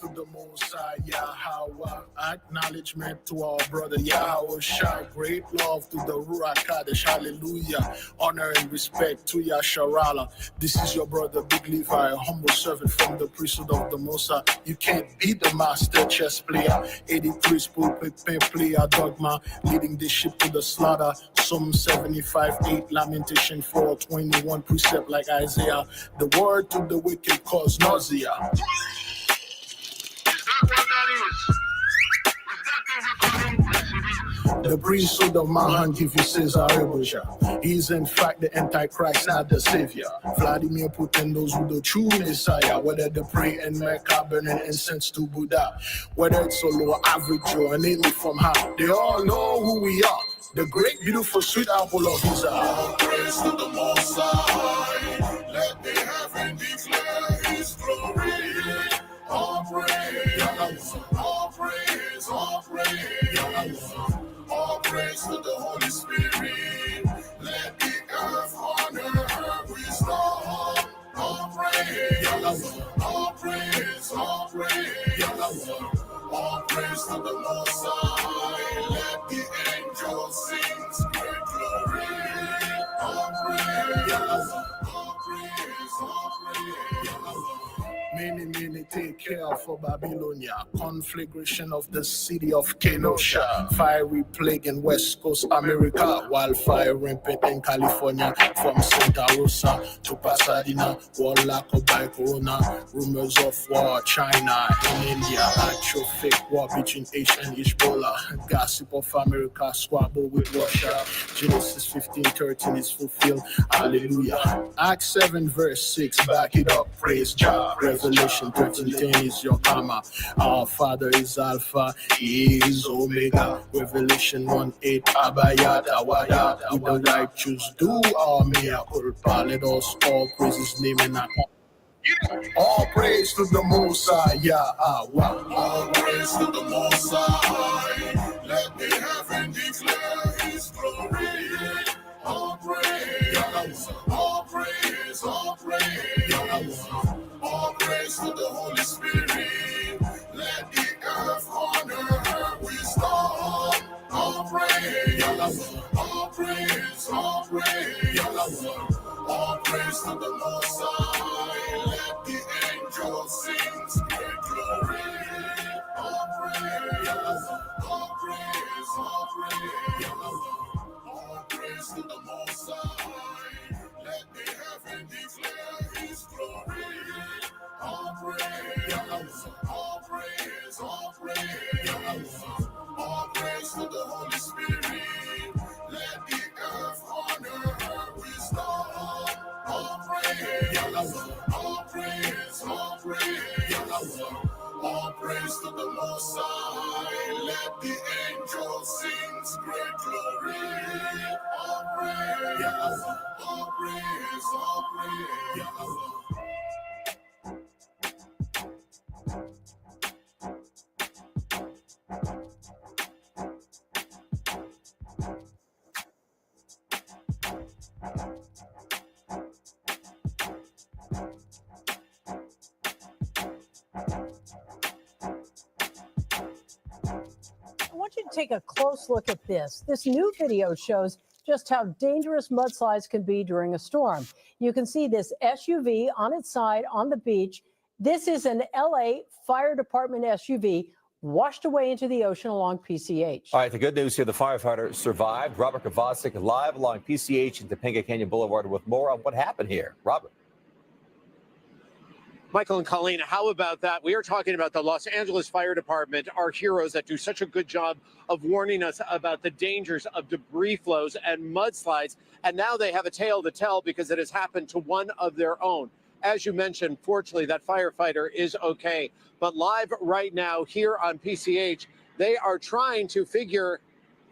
To the Most High, Yahweh. Acknowledgement to our brother Yahweh Shai. Great love to the Ruach Kadesh. Hallelujah. Honor and respect to Yasharala. This is your brother Big Levi, a humble servant from the priesthood of the Most High. You can't be the master chess player. 83 pulpit pen player dogma, leading the ship to the slaughter. Psalm 75:8, Lamentation 4:21, precept like Isaiah. The word to the wicked cause nausea. The priesthood of Mahan give you Caesar Rebusha. He's in fact the Antichrist, not the Savior. Vladimir Putin knows who the true Messiah. Whether they pray in Mecca, burning incense to Buddha, whether it's a low average or an alien from high, they all know who we are. The great, beautiful, sweet apple of his eye. All praise to the Most High. Let the heaven declare His glory. All praise, all praise, all praise. All praise to the Holy Spirit. Let the earth honor her wisdom. All praise, all praise, all praise. All praise to the Most High. Let the angels sing great glory. All praise, all praise, all praise. Many take care for Babylonia. Conflagration of the city of Kenosha. Fiery plague in West Coast America. Wildfire rampant in California. From Santa Rosa to Pasadena. War lack by Corona. Rumors of war. China and India. Actual fake war between Asia and Ebola. Gossip of America. Squabble with Russia. Genesis 15:13 is fulfilled. Hallelujah. Acts 7 verse 6. Back it up. Praise God. Revelation 13:10 is your karma. Our Father is Alpha, He is Omega. Revelation 1:8, Abayada, Wada. With the right choose, do our mea culpa. Let us all praise His name and all praise to the Most High, Yahweh. All praise to the Most High. Let the heaven declare His glory. All praise, all praise, all praise. All praise to the Holy Spirit. Let the earth honor her wisdom. All praise, all praise, all praise. All praise to the Most High. Let the angels sing great glory. All praise, all praise, all praise. All praise to the Most High. Let the heaven declare His glory. All praise, all praise, all praise. All praise to the Holy Spirit. Let the earth honor her wisdom. All praise, all praise, all praise. All praise to the Most High. Let the angels sing great glory. All praise, all praise, all praise. I want you to take a close look at this. This new video shows just how dangerous mudslides can be during a storm. You can see this SUV on its side on the beach. This is an LA Fire Department SUV. washed away into the ocean along PCH. All right, the good news here, the firefighter survived. Robert Kovacic live along PCH and Topanga Canyon Boulevard with more on what happened here. Robert. Michael and Colleen, how about that? We are talking about the Los Angeles Fire Department, our heroes that do such a good job of warning us about the dangers of debris flows and mudslides. And now they have a tale to tell because it has happened to one of their own. As you mentioned, fortunately, that firefighter is okay. But live right now here on PCH, they are trying to figure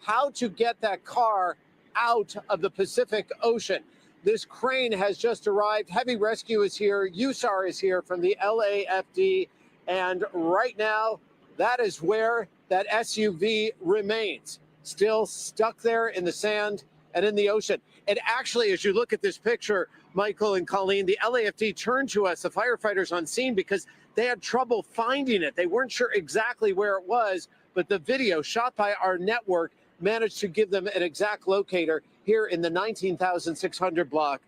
how to get that car out of the Pacific Ocean. This crane has just arrived. Heavy rescue is here. USAR is here from the LAFD. And right now, that is where that SUV remains, still stuck there in the sand and in the ocean. And actually, as you look at this picture, Michael and Colleen, the LAFD turned to us, the firefighters on scene, because they had trouble finding it. They weren't sure exactly where it was, but the video shot by our network managed to give them an exact locator here in the 19,600 block,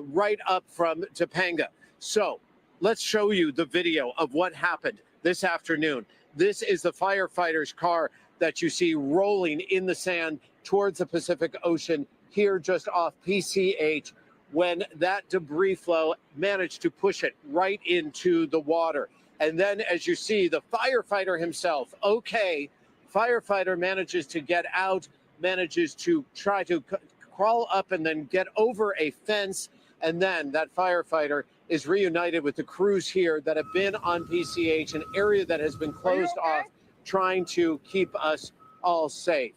right up from Topanga. So let's show you the video of what happened this afternoon. This is the firefighter's car that you see rolling in the sand towards the Pacific Ocean here just off PCH when that debris flow managed to push it right into the water. And then as you see, the firefighter himself, firefighter manages to get out, manages to try to crawl up and then get over a fence. And then that firefighter is reunited with the crews here that have been on PCH, an area that has been closed off, trying to keep us all safe.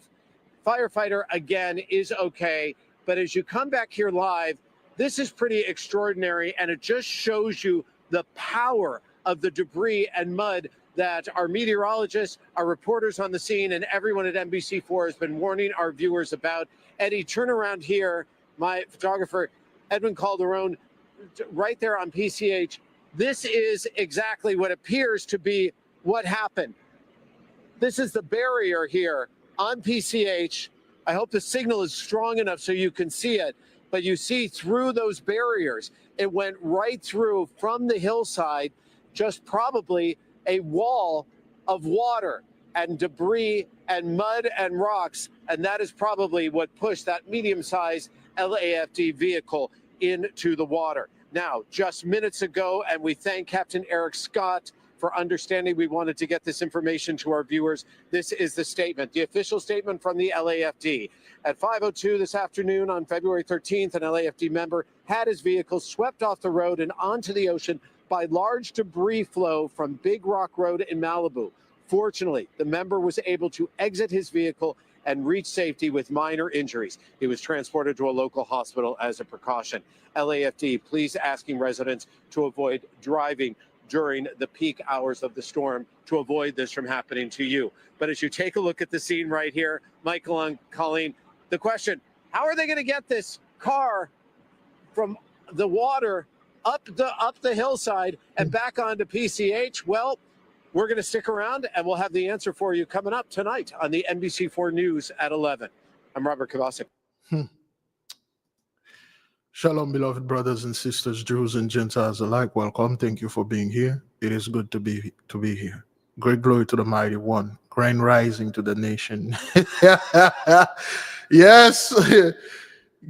Firefighter, again, is okay. But as you come back here live, this is pretty extraordinary. And it just shows you the power of the debris and mud that our meteorologists, our reporters on the scene, and everyone at NBC4 has been warning our viewers about. Eddie, turn around here. My photographer, Edwin Calderon, right there on PCH. This is exactly what appears to be what happened. This is the barrier here on PCH. I hope the signal is strong enough so you can see it, but you see through those barriers, it went right through from the hillside, just probably a wall of water and debris and mud and rocks. And that is probably what pushed that medium-sized LAFD vehicle into the water. Now, just minutes ago, and we thank Captain Eric Scott for understanding we wanted to get this information to our viewers. This is the statement, the official statement from the LAFD. At 5:02 this afternoon on February 13th, an LAFD member had his vehicle swept off the road and onto the ocean by large debris flow from Big Rock Road in Malibu. Fortunately, the member was able to exit his vehicle and reach safety with minor injuries. He was transported to a local hospital as a precaution. LAFD, please asking residents to avoid driving during the peak hours of the storm to avoid this from happening to you. But as you take a look at the scene right here, Michael and Colleen, the question, how are they going to get this car from the water up the hillside and back onto PCH? Well, we're going to stick around and we'll have the answer for you coming up tonight on the NBC4 News at 11. I'm Robert Kovacic. Shalom, beloved brothers and sisters, Jews and Gentiles alike. Welcome. Thank you for being here. It is good to be here. Great glory to the mighty one. Grand rising to the nation. Yes.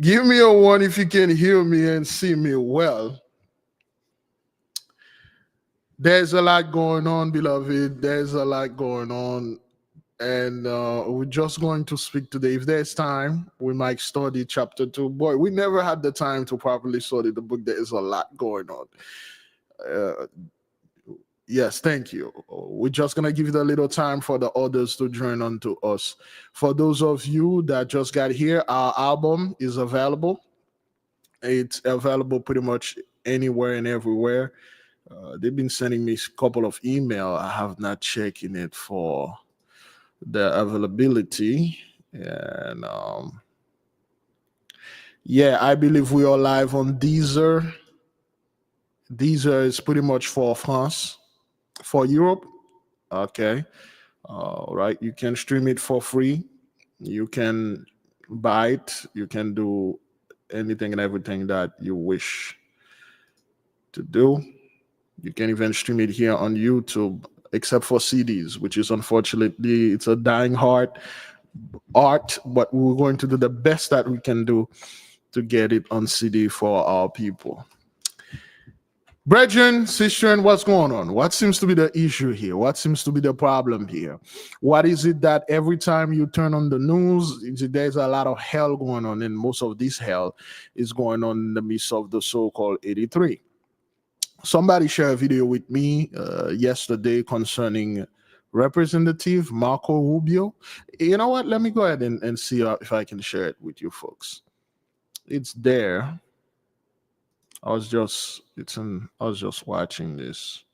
Give me a one if you can hear me and see me well. There's a lot going on, beloved. There's a lot going on. And we're just going to speak today. If there's time, we might study chapter 2. Boy, we never had the time to properly study the book. There is a lot going on. Yes, thank you. We're just going to give it a little time for the others to join on to us. For those of you that just got here, our album is available. It's available pretty much anywhere and everywhere. They've been sending me a couple of emails. I have not checked in it for the availability. And yeah, I believe we are live on Deezer. Deezer is pretty much for France. For Europe, okay, all right. You can stream it for free. You can buy it. You can do anything and everything that you wish to do. You can even stream it here on YouTube. except for CDs, which is unfortunately, it's a dying art, but we're going to do the best that we can do to get it on CD for our people. Brethren, sister, what's going on? What seems to be the issue here? What seems to be the problem here? What is it that every time you turn on the news, there's a lot of hell going on, and most of this hell is going on in the midst of the so-called 83. Somebody shared a video with me yesterday concerning Representative Marco Rubio. You know what? Let me go ahead and see if I can share it with you folks. It's there. I was just watching this.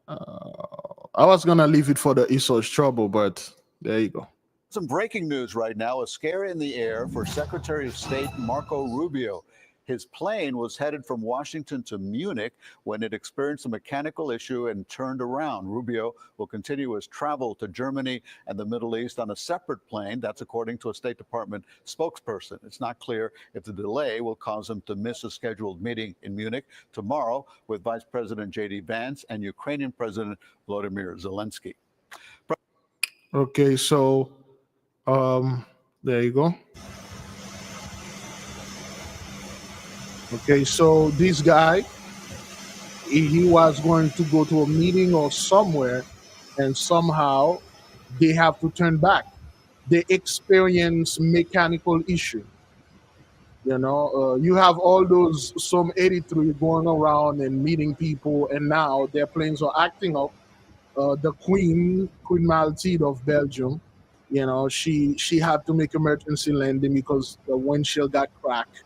I was gonna leave it for the Esau's trouble, but there you go. Some breaking news right now, a scare in the air for Secretary of State Marco Rubio. His plane was headed from Washington to Munich when it experienced a mechanical issue and turned around. Rubio will continue his travel to Germany and the Middle East on a separate plane. That's according to a State Department spokesperson. It's not clear if the delay will cause him to miss a scheduled meeting in Munich tomorrow with Vice President J.D. Vance and Ukrainian President Volodymyr Zelensky. Okay, so there you go. Okay, so this guy, he was going to go to a meeting or somewhere, and somehow they have to turn back. They experience mechanical issue. You know, you have all those, some 83 going around and meeting people, and now their planes are acting up. The Queen Mathilde of Belgium, you know, she had to make emergency landing because the windshield got cracked.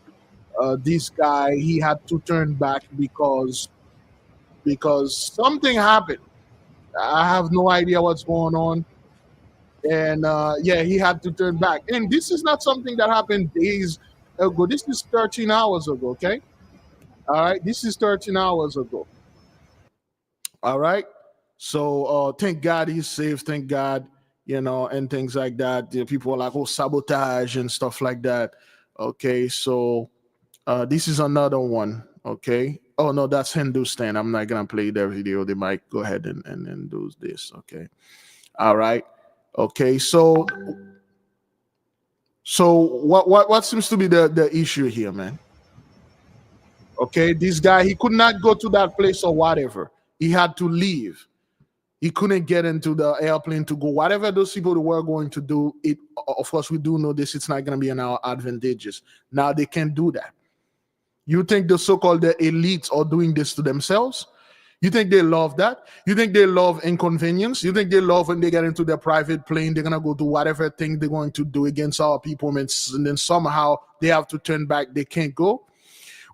This guy, he had to turn back because something happened. I have no idea what's going on. And yeah, he had to turn back. And this is not something that happened days ago. This is 13 hours ago, okay? All right, this is 13 hours ago. All right? So thank God he's safe, thank God, you know, and things like that. People are like, oh, sabotage and stuff like that. Okay, so this is another one, okay? Oh, no, that's Hindustan. I'm not going to play their video. They might go ahead and do this, okay? All right. Okay, so what seems to be the issue here, man? Okay, this guy, he could not go to that place or whatever. He had to leave. He couldn't get into the airplane to go. Whatever those people were going to do, it, of course, we do know this. It's not going to be in our advantageous. Now they can't do that. You think the so-called elites are doing this to themselves? You think they love that? You think they love inconvenience? You think they love when they get into their private plane, they're going to go do whatever thing they're going to do against our people, and then somehow they have to turn back. They can't go.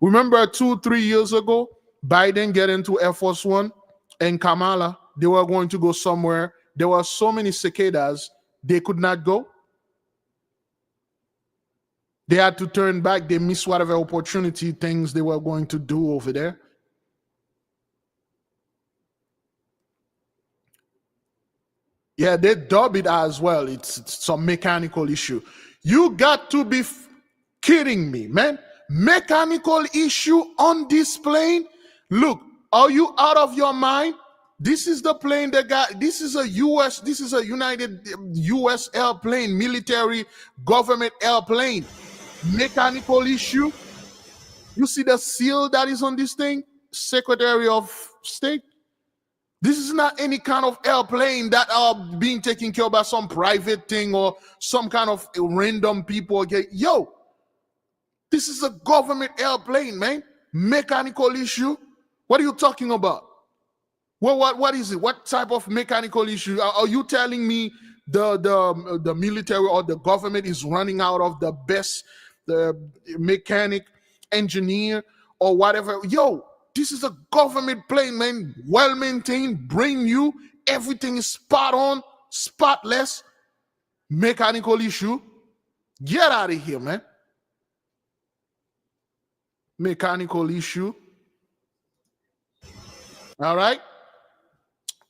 Remember 2-3 years ago, Biden get into Air Force One and Kamala, they were going to go somewhere. There were so many cicadas, they could not go. They had to turn back. They missed whatever opportunity things they were going to do over there. Yeah, they dub it as well. It's some mechanical issue. You got to be kidding me, man. Mechanical issue on this plane? Look, are you out of your mind? This is the plane that got, this is a United US airplane, military government airplane. Mechanical issue. You see the seal that is on this thing? Secretary of State. This is not any kind of airplane that are being taken care of by some private thing or some kind of random people. Okay, yo, this is a government airplane, man. Mechanical issue. What are you talking about? Well, what is it? What type of mechanical issue? Are you telling me the military or the government is running out of the best mechanic, engineer, or whatever? Yo, this is a government plane, man. Well maintained, brand new. Everything is spot on, spotless. Mechanical issue. Get out of here, man. Mechanical issue. All right.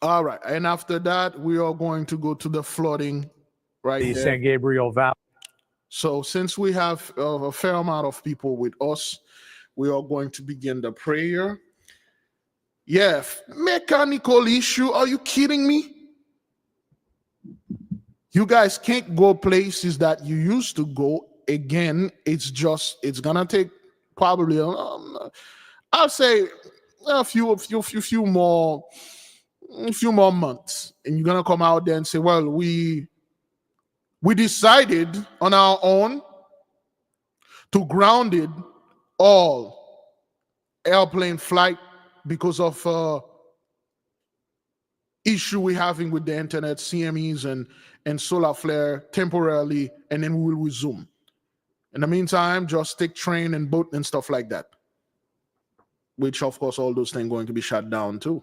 All right. And after that, we are going to go to the flooding right The there. San Gabriel Valley. So since we have a fair amount of people with us, we are going to begin the prayer. Yeah, mechanical issue. Are you kidding me? You guys can't go places that you used to go again. It's gonna take probably I'll say a few more months, and you're gonna come out there and say, well, we decided on our own to grounded all airplane flight because of issue we're having with the internet, CMEs and solar flare temporarily, and then we will resume. In the meantime, just take train and boat and stuff like that. Which, of course, all those things going to be shut down too.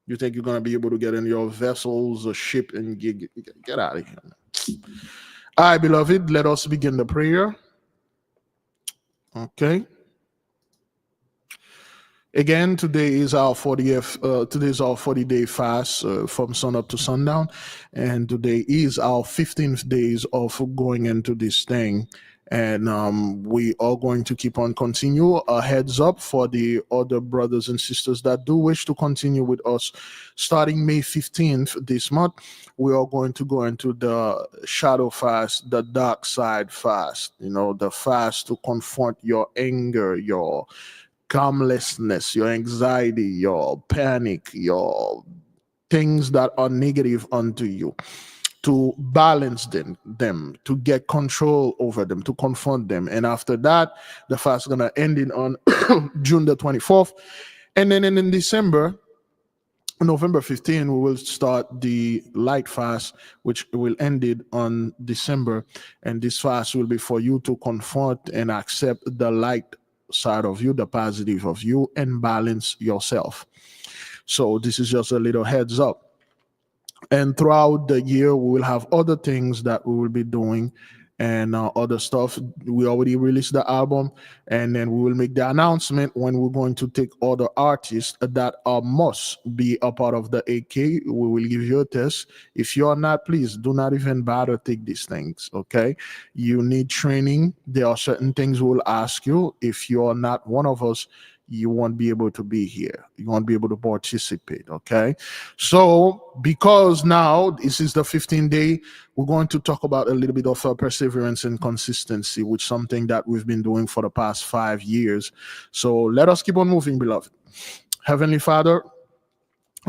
You think you're going to be able to get in your vessels or ship and get out of here? All right, beloved, let us begin the prayer. Okay. Again, today is our 40-day fast from sun up to sundown, and today is our 15th days of going into this thing. And we are going to keep on continue. A heads up for the other brothers and sisters that do wish to continue with us. Starting May 15th this month, we are going to go into the shadow fast, the dark side fast. You know, the fast to confront your anger, your calmlessness, your anxiety, your panic, your things that are negative unto you, to balance them, to get control over them, to confront them. And after that, the fast is going to end on June the 24th. And then in December, November 15, we will start the light fast, which will end it on December. And this fast will be for you to confront and accept the light side of you, the positive of you, and balance yourself. So this is just a little heads up. And throughout the year, we will have other things that we will be doing and other stuff. We already released the album, and then we will make the announcement when we're going to take other artists that must be a part of the AK. We will give you a test. If you're not, please do not even bother take these things, okay? You need training. There are certain things we'll ask you. If you're not one of us, you won't be able to be here. You won't be able to participate, okay? So because now this is the 15-day, we're going to talk about a little bit of perseverance and consistency, which is something that we've been doing for the past 5 years. So let us keep on moving, beloved. Heavenly Father,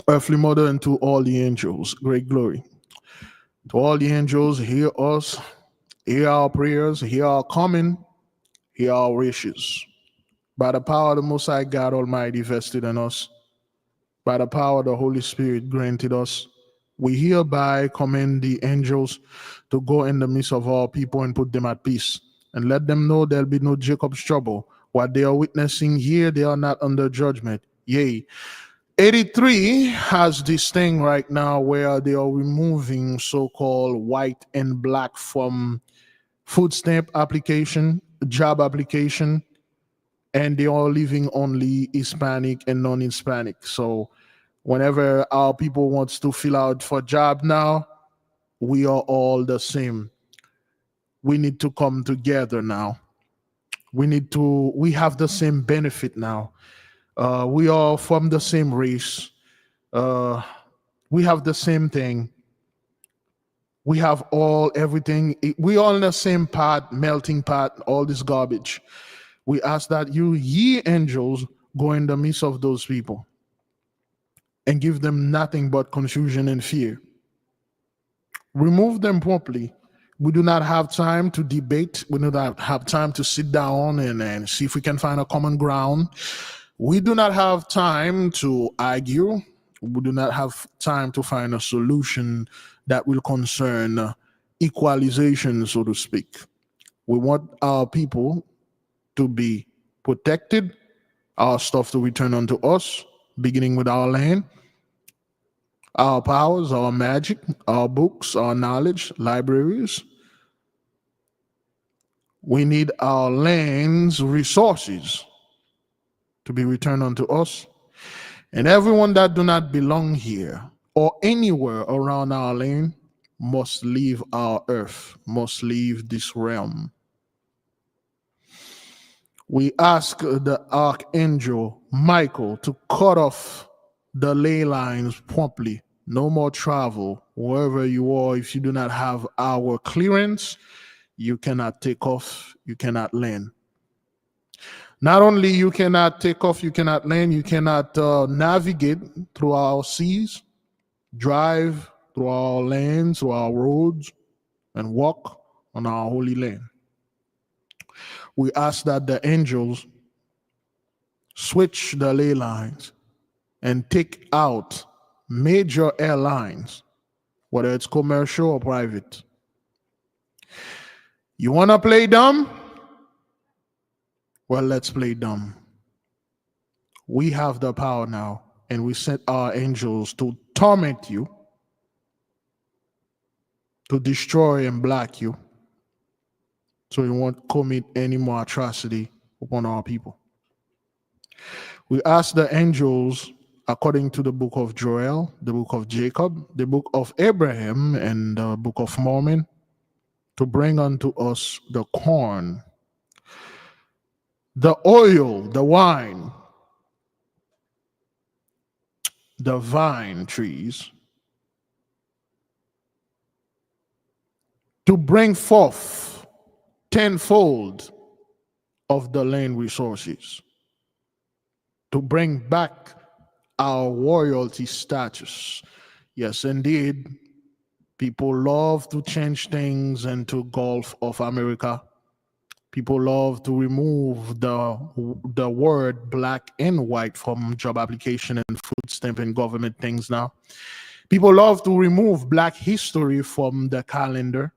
earthly mother, and to all the angels, great glory. To all the angels, hear us, hear our prayers, hear our coming, hear our wishes. By the power of the Most High God Almighty vested in us, by the power of the Holy Spirit granted us, we hereby commend the angels to go in the midst of our people and put them at peace, and let them know there'll be no Jacob's trouble. What they are witnessing here, they are not under judgment. Yea, 83 has this thing right now where they are removing so-called white and black from food stamp application, job application, and they are leaving only Hispanic and non-Hispanic. So whenever our people wants to fill out for job now, we are all the same. We need to come together now. We have the same benefit now. We are from the same race. We have the same thing. We have everything. We all in the same pot, melting pot, all this garbage. We ask that you, ye angels, go in the midst of those people and give them nothing but confusion and fear. Remove them properly. We do not have time to debate. We do not have time to sit down and see if we can find a common ground. We do not have time to argue. We do not have time to find a solution that will concern equalization, so to speak. We want our people to be protected, our stuff to return unto us, beginning with our land, our powers, our magic, our books, our knowledge, libraries. We need our land's resources to be returned unto us. And everyone that do not belong here or anywhere around our land must leave our earth, must leave this realm. We ask the archangel Michael to cut off the ley lines promptly. No more travel. Wherever you are, if you do not have our clearance, you cannot take off, you cannot land. Not only you cannot take off, you cannot land, you cannot navigate through our seas, drive through our lands, through our roads, and walk on our holy land. We ask that the angels switch the ley lines and take out major airlines, whether it's commercial or private. You want to play dumb? Well, let's play dumb. We have the power now, and we sent our angels to torment you, to destroy and block you, so you won't commit any more atrocity upon our people. We ask the angels, according to the book of Joel, the book of Jacob, the book of Abraham, and the book of Mormon, to bring unto us the corn, the oil, the wine, the vine trees, to bring forth tenfold of the land resources, to bring back our royalty status. Yes, indeed, people love to change things into Gulf of America. People love to remove the word black and white from job application and food stamp and government things now. People love to remove black history from the calendar.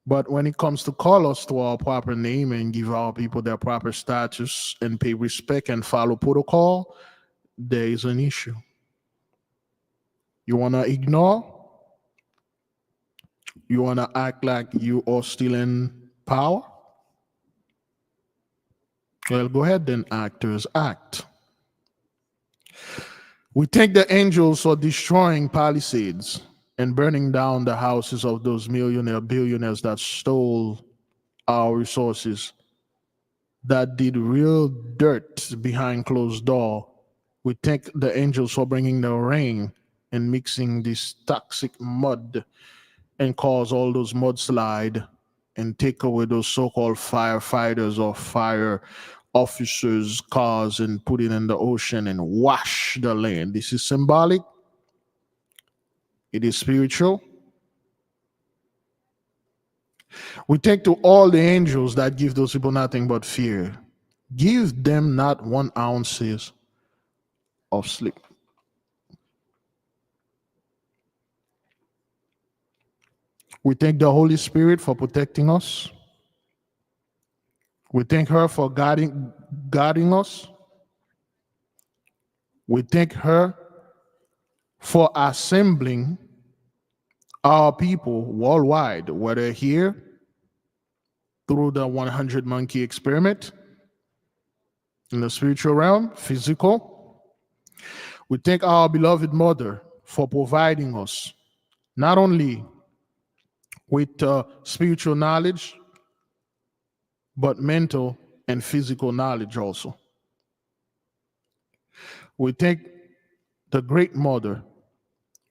But when it comes to call us to our proper name and give our people their proper status and pay respect and follow protocol, there is an issue. You want to ignore? You want to act like you are still in power? Well, go ahead then, actors, act. We thank the angels for destroying Palisades and burning down the houses of those billionaires that stole our resources, that did real dirt behind closed door. We thank the angels for bringing the rain and mixing this toxic mud and cause all those mudslide and take away those so-called firefighters or fire officers' cars and put it in the ocean and wash the land. This is symbolic. It is spiritual. We take to all the angels that give those people nothing but fear. Give them not 1 ounce of sleep. We thank the Holy Spirit for protecting us. We thank her for guarding us. We thank her for assembling our people worldwide, whether here through the 100 monkey experiment in the spiritual realm, physical. We thank our beloved mother for providing us not only with spiritual knowledge, but mental and physical knowledge also. We thank the great mother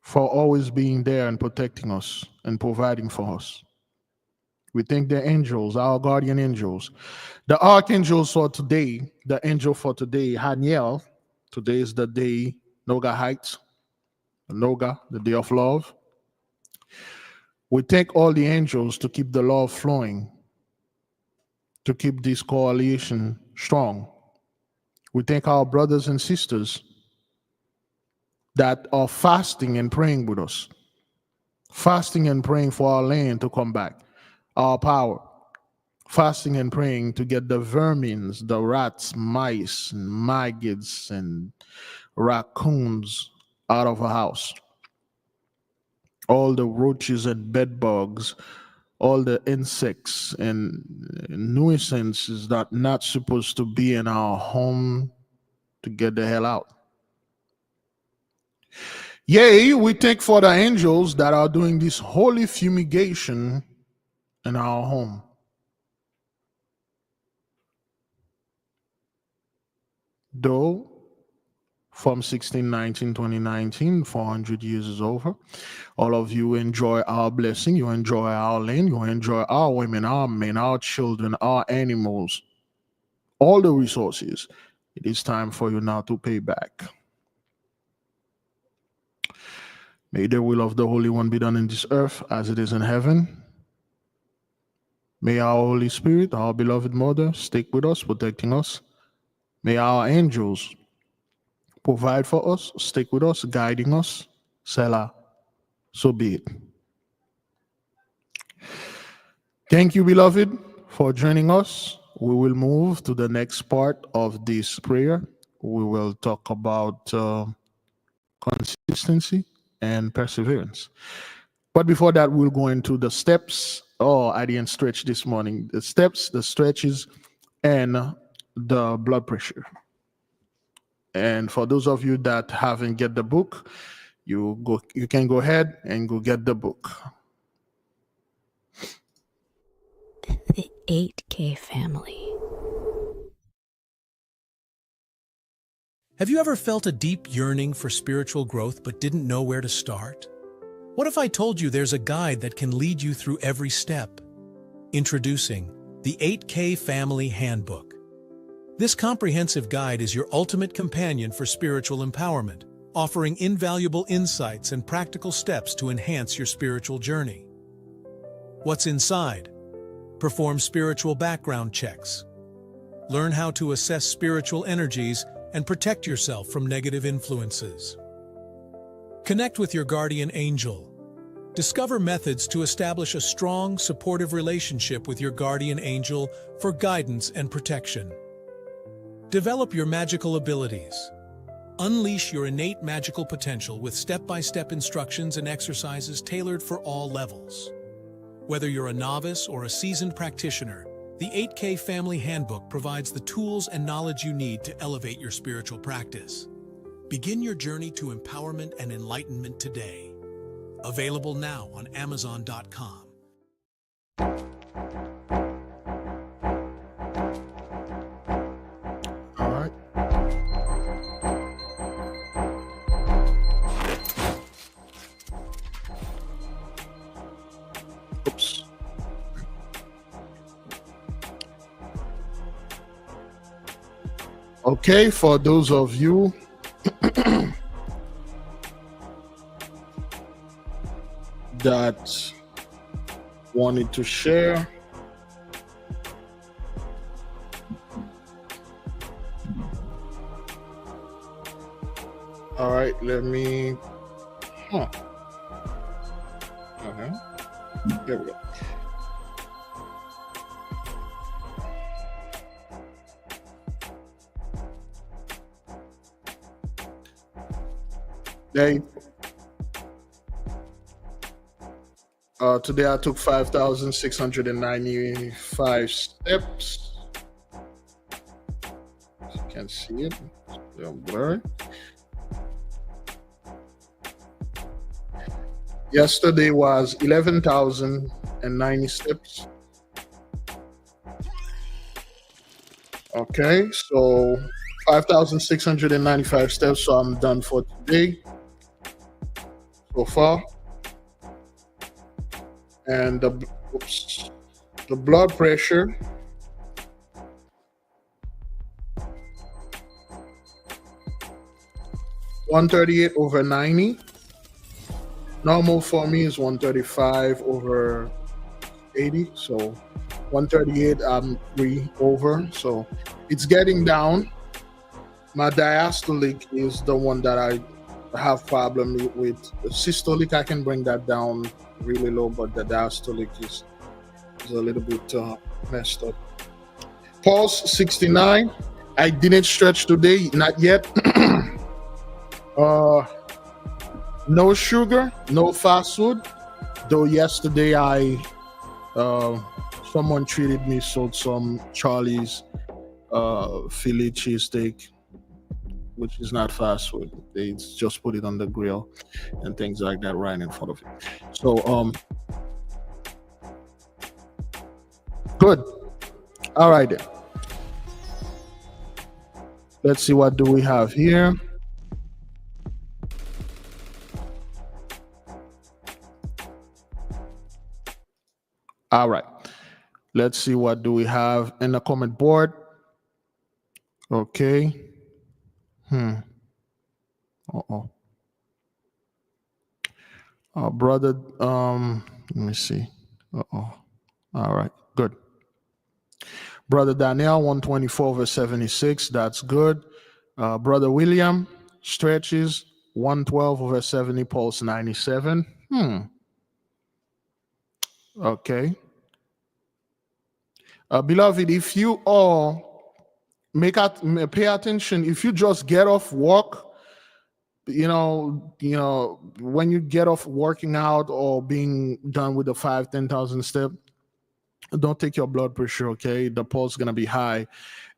for always being there and protecting us and providing for us. We thank the angels, our guardian angels. The archangels for today, the angel for today, Haniel. Today is the day, Noga Heights, Noga, the day of love. We thank all the angels to keep the love flowing, to keep this coalition strong. We thank our brothers and sisters that are fasting and praying with us, fasting and praying for our land to come back, our power, fasting and praying to get the vermins, the rats, mice, and maggots, and raccoons out of our house. All the roaches and bed bugs, all the insects and nuisances that not supposed to be in our home to get the hell out. Yea, we thank for the angels that are doing this holy fumigation in our home. Though from 1619, 2019. 400 years is over. All of you enjoy our blessing. You enjoy our land. You enjoy our women, our men, our children, our animals, all the resources. It is time for you now to pay back. May the will of the Holy One be done in this earth as it is in heaven. May our Holy Spirit, our beloved Mother, stick with us, protecting us. May our angels provide for us, stick with us, guiding us. Selah, so be it. Thank you, beloved, for joining us. We will move to the next part of this prayer. We will talk about consistency and perseverance. But before that, we'll go into the steps. Oh, I didn't stretch this morning. The steps, the stretches, and the blood pressure. And for those of you that haven't get the book, you can go ahead and go get the book. The 8K family. Have you ever felt a deep yearning for spiritual growth but didn't know where to start? What if I told you there's a guide that can lead you through every step? Introducing the 8K Family Handbook. This comprehensive guide is your ultimate companion for spiritual empowerment, offering invaluable insights and practical steps to enhance your spiritual journey. What's inside? Perform spiritual background checks. Learn how to assess spiritual energies and protect yourself from negative influences. Connect with your guardian angel. Discover methods to establish a strong, supportive relationship with your guardian angel for guidance and protection. Develop your magical abilities. Unleash your innate magical potential with step-by-step instructions and exercises tailored for all levels. Whether you're a novice or a seasoned practitioner, the 8K Family Handbook provides the tools and knowledge you need to elevate your spiritual practice. Begin your journey to empowerment and enlightenment today. Available now on Amazon.com. All right. Oops. Okay, for those of you that wanted to share, all right, let me there we go. There. Today I took 5,695 steps. You can see it. It's a little blurry. Yesterday was 11,090 steps. Okay, so 5,695 steps. So I'm done for today so far. And the blood pressure, (138/90). Normal for me is 135/80. So 138, I'm 3 over. So it's getting down. My diastolic is the one that I have problem with. The systolic, I can bring that down really low, but the diastolic is a little bit messed up. Pulse 69. I didn't stretch today, not yet. No sugar, no fast food. Though yesterday someone treated me, sold some Charlie's Philly cheesesteak, which is not fast food. They just put it on the grill and things like that right in front of you. So good. All right then. Let's see, what do we have here? All right. Let's see what do we have in the comment board. Okay. Uh-oh. Brother, let me see. Uh-oh. All right, good. Brother Daniel, 124 verse 76, that's good. Brother William, stretches, 112 verse 70, pulse 97. Okay. Beloved, if you all pay attention, if you just get off work, when you get off working out or being done with the 5,000-10,000 step, don't take your blood pressure, okay? The pulse is going to be high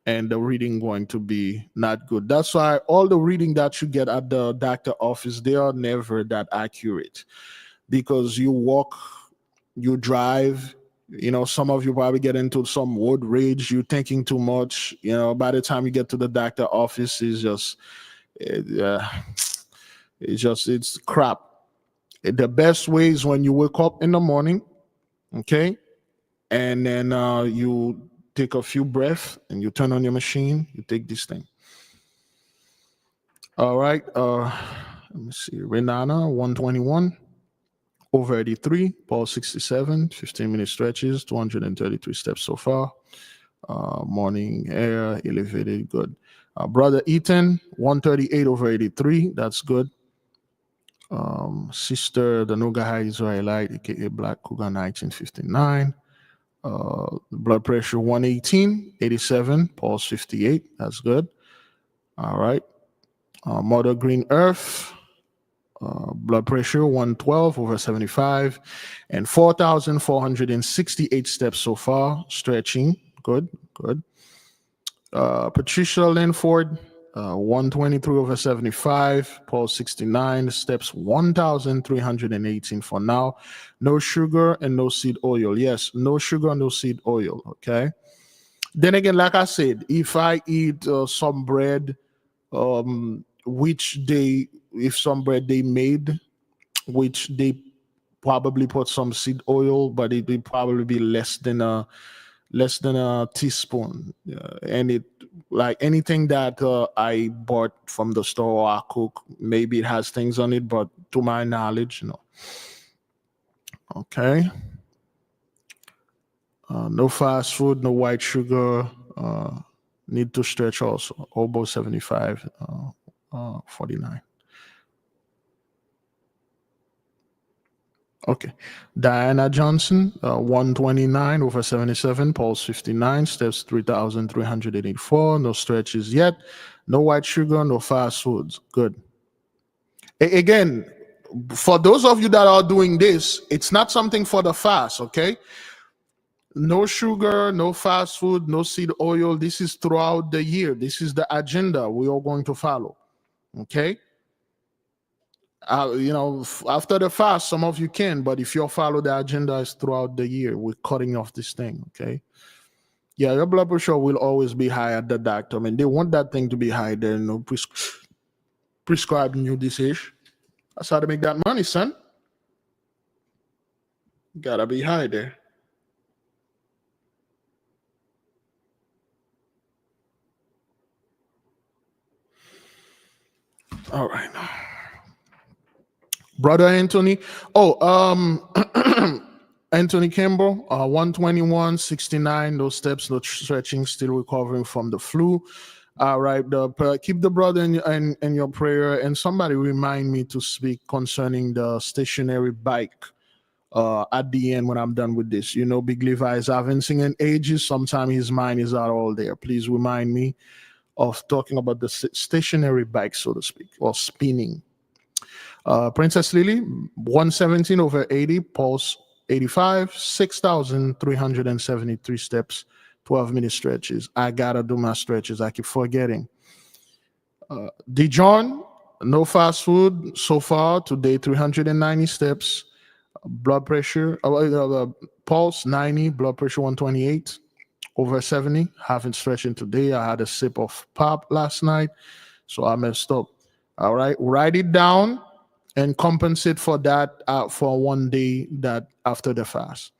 and the reading going to be not good. That's why all the reading that you get at the doctor office, they are never that accurate, because you walk, you drive, some of you probably get into some road rage, you're thinking too much, by the time you get to the doctor office, it's crap. The best way is when you wake up in the morning, okay? And then you take a few breaths and you turn on your machine, you take this thing. All right. Let me see. Renana, 121 over 83, pulse 67, 15-minute stretches, 233 steps so far. Morning air, elevated, good. Brother Ethan, 138 over 83, that's good. Sister, the Nogaha Israelite, aka Black Cougar, 1959. Blood pressure 118, 87, pulse 58, that's good. All right. Mother Green Earth, blood pressure 112 over 75, and 4,468 steps so far, stretching, good. Patricia Linford, 123 over 75, pulse 69, steps 1,318 for now. No sugar and no seed oil. Yes, no sugar, no seed oil, okay? Then again, like I said, if I eat some bread, if some bread they made, which they probably put some seed oil, but it will probably be less than a teaspoon, and it, like anything that I bought from the store or I cook, maybe it has things on it, but to my knowledge, no. Okay. No fast food, no white sugar. Need to stretch also. Obo 75, 49. Okay. Diana Johnson, 129 over 77, pulse 59, steps 3,384. No stretches yet. No white sugar, no fast foods. Good. Again, for those of you that are doing this, it's not something for the fast, okay? No sugar, no fast food, no seed oil. This is throughout the year. This is the agenda we are going to follow, okay? After the fast, some of you can, but if you follow the agenda, is throughout the year. We're cutting off this thing, okay? Yeah, your blood pressure will always be high at the doctor. I mean, they want that thing to be high there, prescribing you this age. That's how to make that money, son. Gotta be high there. All right. Brother Anthony. Anthony Campbell, 121, 69, no steps, no stretching, still recovering from the flu. All right, keep the brother in your prayer, and somebody remind me to speak concerning the stationary bike at the end when I'm done with this. Big Levi is advancing in ages. Sometimes his mind is not all there. Please remind me of talking about the stationary bike, so to speak, or spinning. Princess Lily, 117 over 80, pulse 85, 6,373 steps, 12-minute stretches. I gotta do my stretches. I keep forgetting. Dijon, no fast food so far today, 390 steps. Blood pressure, pulse 90, blood pressure 128 over 70. Haven't stretching today. I had a sip of pop last night, so I messed up. All right, write it down and compensate for that for one day that after the fast.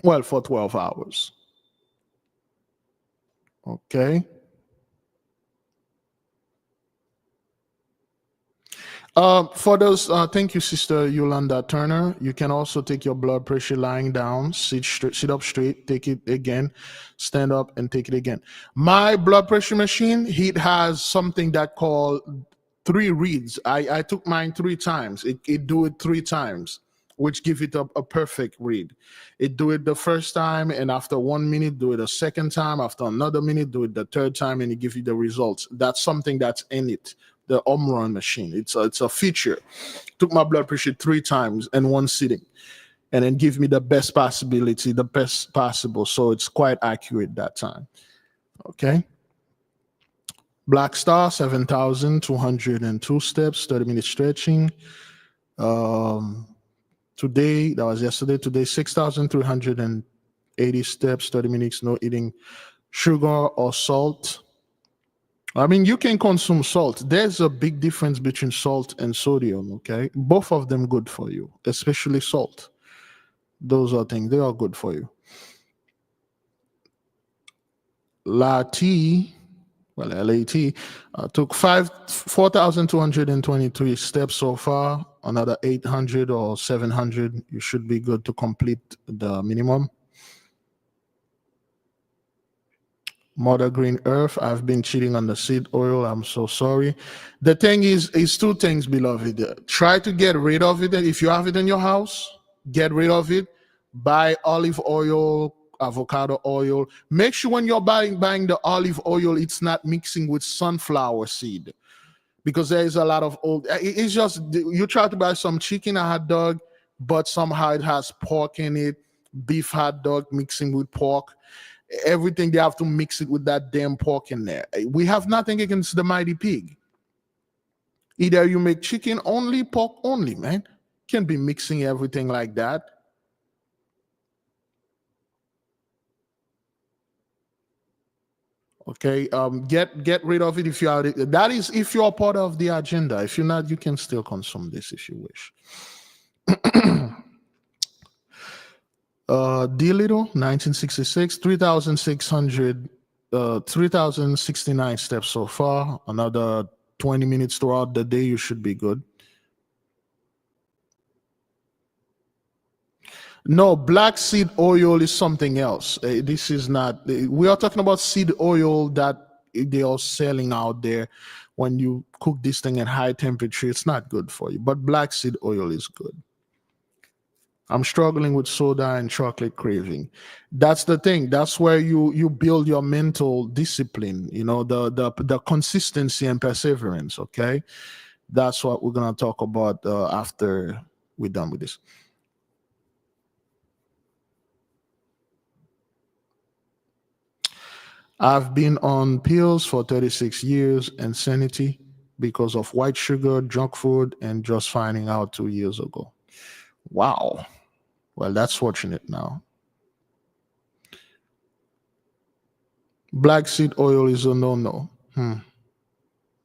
Well, for 12 hours. Okay. For those, thank you, Sister Yolanda Turner. You can also take your blood pressure lying down, sit up straight, take it again, stand up and take it again. My blood pressure machine, it has something that called 3 reads. I took mine 3 times. It do it 3 times, which give it a perfect read. It do it the first time, and after 1 minute, do it a second time. After another minute, do it the third time, and it give you the results. That's something that's in it. The Omron machine. It's a feature. Took my blood pressure 3 times in one sitting, and then give me the best possibility, the best possible. So it's quite accurate that time. Okay. Black Star, 7,202 steps, 30-minute stretching. Today, that was yesterday. Today, 6,380 steps, 30 minutes, no eating sugar or salt. I mean, you can consume salt. There's a big difference between salt and sodium, okay? Both of them good for you, especially salt. Those are things, they are good for you. LAT, took 4,223 steps so far. Another 800 or 700, you should be good to complete the minimum. Mother Green Earth, I've been cheating on the seed oil. I'm so sorry. The thing is 2 things, beloved. Try to get rid of it. If you have it in your house, get rid of it. Buy olive oil, avocado oil. Make sure when you're buying the olive oil, it's not mixing with sunflower seed, because there is a lot of old. It's just, you try to buy some chicken, a hot dog, but somehow it has pork in it. Beef hot dog mixing with pork. Everything, they have to mix it with that damn pork in there. We have nothing against the mighty pig. Either you make chicken only, pork only, man. Can't be mixing everything like that. Okay, get rid of it if you are. That is if you're part of the agenda. If you're not, you can still consume this if you wish. D Little, 1966, 3,069 steps so far. Another 20 minutes throughout the day, you should be good. No, black seed oil is something else. This is not, we are talking about seed oil that they are selling out there. When you cook this thing at high temperature, it's not good for you. But black seed oil is good. I'm struggling with soda and chocolate craving. That's the thing. That's where you build your mental discipline, the consistency and perseverance, okay? That's what we're going to talk about after we're done with this. I've been on pills for 36 years, insanity, because of white sugar, junk food, and just finding out 2 years ago. Wow. Well, that's fortunate now. Black seed oil is a no-no.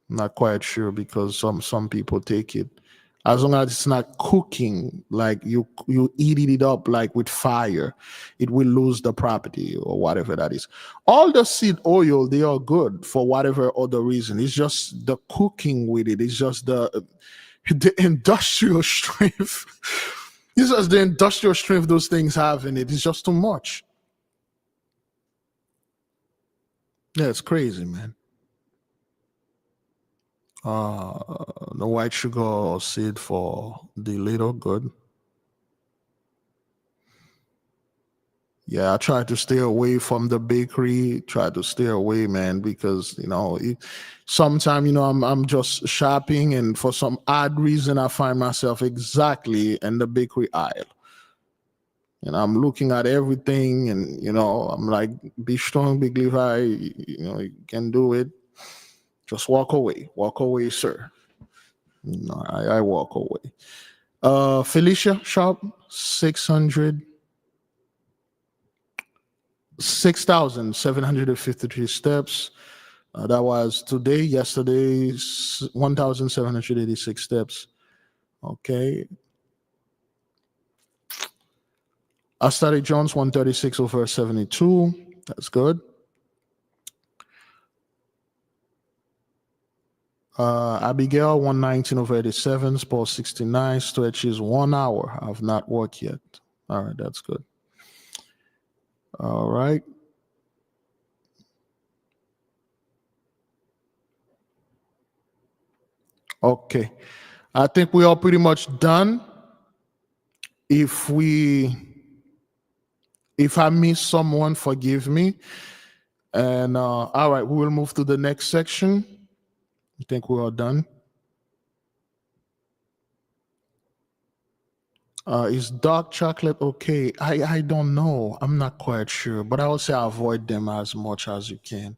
Not quite sure, because some people take it. As long as it's not cooking, like you eating it up like with fire, it will lose the property or whatever that is. All the seed oil, they are good for whatever other reason. It's just the cooking with it. It's just the industrial strength. It's just the industrial strength those things have in it. It's just too much. Yeah, it's crazy, man. No white sugar or seed for the little, good. Yeah, I try to stay away from the bakery. Try to stay away, man, because sometimes I'm just shopping, and for some odd reason I find myself exactly in the bakery aisle. And I'm looking at everything, and I'm like, be strong, Big Levi. You can do it. Just walk away, sir. I walk away. Felicia Sharp, 6,753 steps. That was today. Yesterday, 1,786 steps. Okay. Study Jones 136 over 72. That's good. Abigail 119 over 87. Sport 69. Stretch is 1 hour. I've not worked yet. All right, that's good. All right. Okay. I think we are pretty much done. If I miss someone, forgive me. And all right, we will move to the next section. I think we are done. Is dark chocolate okay? I don't know. I'm not quite sure, but I would say avoid them as much as you can.